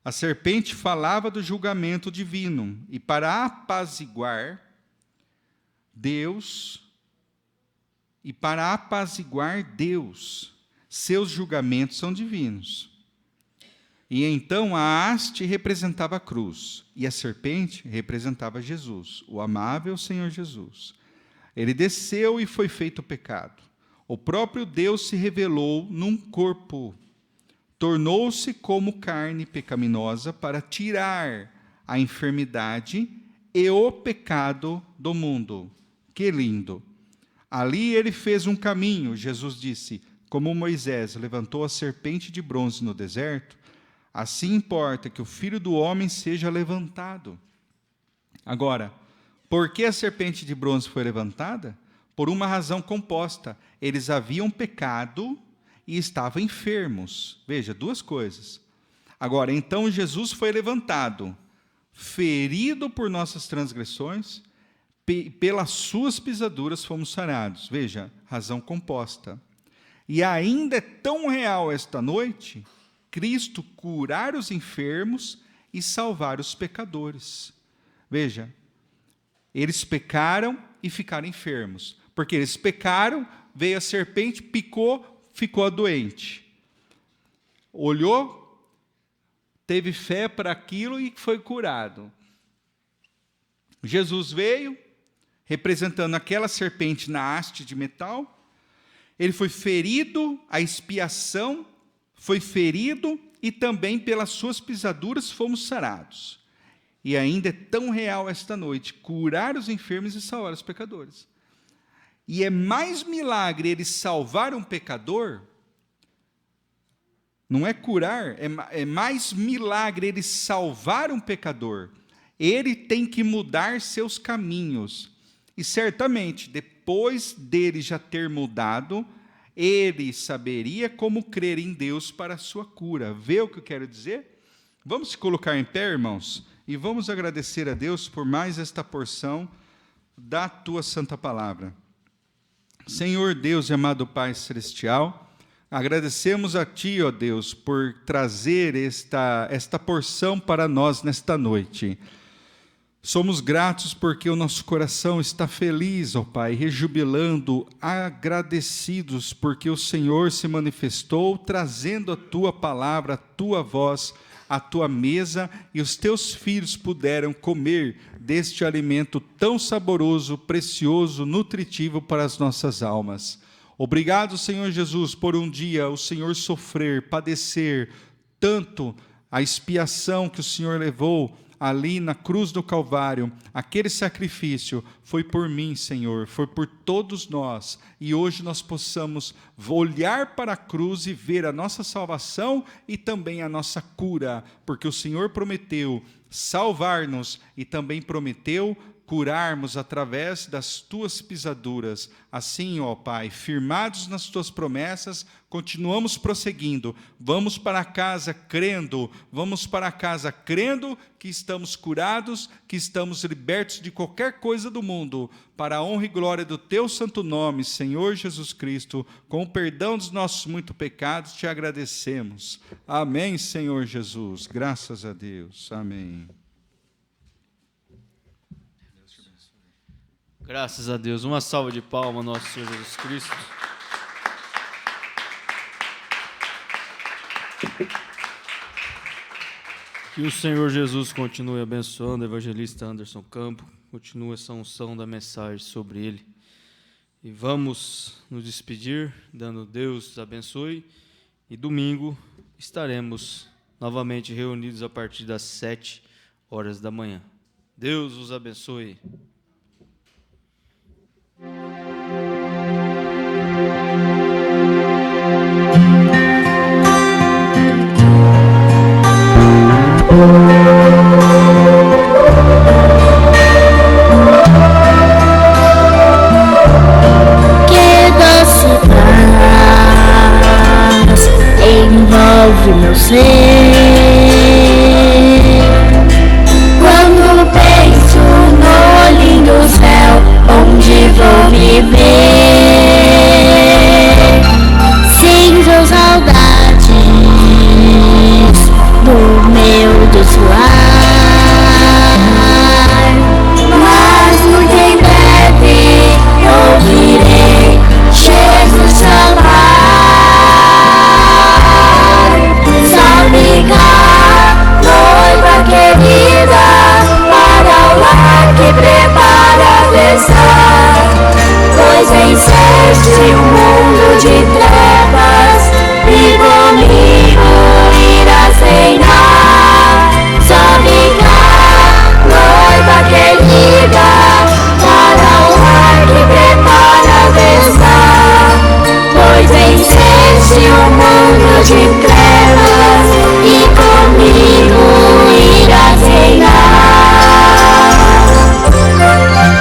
Speaker 7: a serpente falava do julgamento divino. E para apaziguar Deus, seus julgamentos são divinos. E então a haste representava a cruz, e a serpente representava Jesus, o amável Senhor Jesus. Ele desceu e foi feito pecado. O próprio Deus se revelou num corpo, tornou-se como carne pecaminosa para tirar a enfermidade e o pecado do mundo. Que lindo! Ali ele fez um caminho, Jesus disse, como Moisés levantou a serpente de bronze no deserto, assim importa que o Filho do Homem seja levantado. Agora, por que a serpente de bronze foi levantada? Por uma razão composta. Eles haviam pecado e estavam enfermos. Veja, duas coisas. Agora, então Jesus foi levantado, ferido por nossas transgressões, pelas suas pisaduras fomos sarados. Veja, razão composta. E ainda é tão real esta noite... Cristo curar os enfermos e salvar os pecadores. Veja, eles pecaram e ficaram enfermos. Porque eles pecaram, veio a serpente, picou, ficou doente. Olhou, teve fé para aquilo e foi curado. Jesus veio, representando aquela serpente na haste de metal. Ele foi ferido, a expiação foi ferido, e também pelas suas pisaduras fomos sarados. E ainda é tão real esta noite, curar os enfermos e salvar os pecadores. E é mais milagre ele salvar um pecador, não é curar, é mais milagre ele salvar um pecador. Ele tem que mudar seus caminhos. E certamente, depois dele já ter mudado, ele saberia como crer em Deus para a sua cura. Vê o que eu quero dizer? Vamos se colocar em pé, irmãos, e vamos agradecer a Deus por mais esta porção da tua santa palavra. Senhor Deus e amado Pai Celestial, agradecemos a Ti, ó Deus, por trazer esta porção para nós nesta noite. Somos gratos porque o nosso coração está feliz, ó Pai, rejubilando, agradecidos porque o Senhor se manifestou, trazendo a Tua palavra, a Tua voz, a Tua mesa, e os Teus filhos puderam comer deste alimento tão saboroso, precioso, nutritivo para as nossas almas. Obrigado, Senhor Jesus, por um dia o Senhor sofrer, padecer, tanto a expiação que o Senhor levou ali na cruz do Calvário. Aquele sacrifício foi por mim, Senhor, foi por todos nós, e hoje nós possamos olhar para a cruz e ver a nossa salvação e também a nossa cura, porque o Senhor prometeu salvar-nos e também prometeu curarmos através das tuas pisaduras. Assim, ó Pai, firmados nas tuas promessas, continuamos prosseguindo. Vamos para casa crendo que estamos curados, que estamos libertos de qualquer coisa do mundo, para a honra e glória do teu santo nome, Senhor Jesus Cristo. Com o perdão dos nossos muitos pecados, te agradecemos. Amém, Senhor Jesus. Graças a Deus. Amém.
Speaker 5: Graças a Deus. Uma salva de palmas, nosso Senhor Jesus Cristo. Que o Senhor Jesus continue abençoando o evangelista Anderson Campo, continue essa unção da mensagem sobre ele. E vamos nos despedir, dando Deus abençoe, e domingo estaremos novamente reunidos a partir das 7 horas da manhã. Deus os abençoe.
Speaker 6: Que doce paz envolve meu ser quando penso no lindo céu onde vou viver. Sinto saudades do meu doce lar, mas muito em breve ouvirei Jesus chamar. Salve cá, noiva querida, para o lar que prepara deixar, pois venceste o mundo de trevas e comigo irás reinar. Salve cá, noiva querida, para o lar que prepara deixar, pois venceste o mundo de trevas e comigo irás reinar.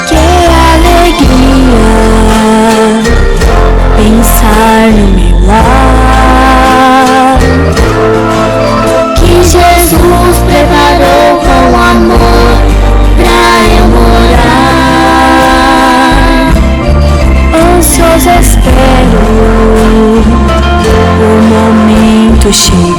Speaker 6: Que alegria pensar no meu lar, que Jesus preparou com amor pra eu morar. Ansioso espero o momento chegar.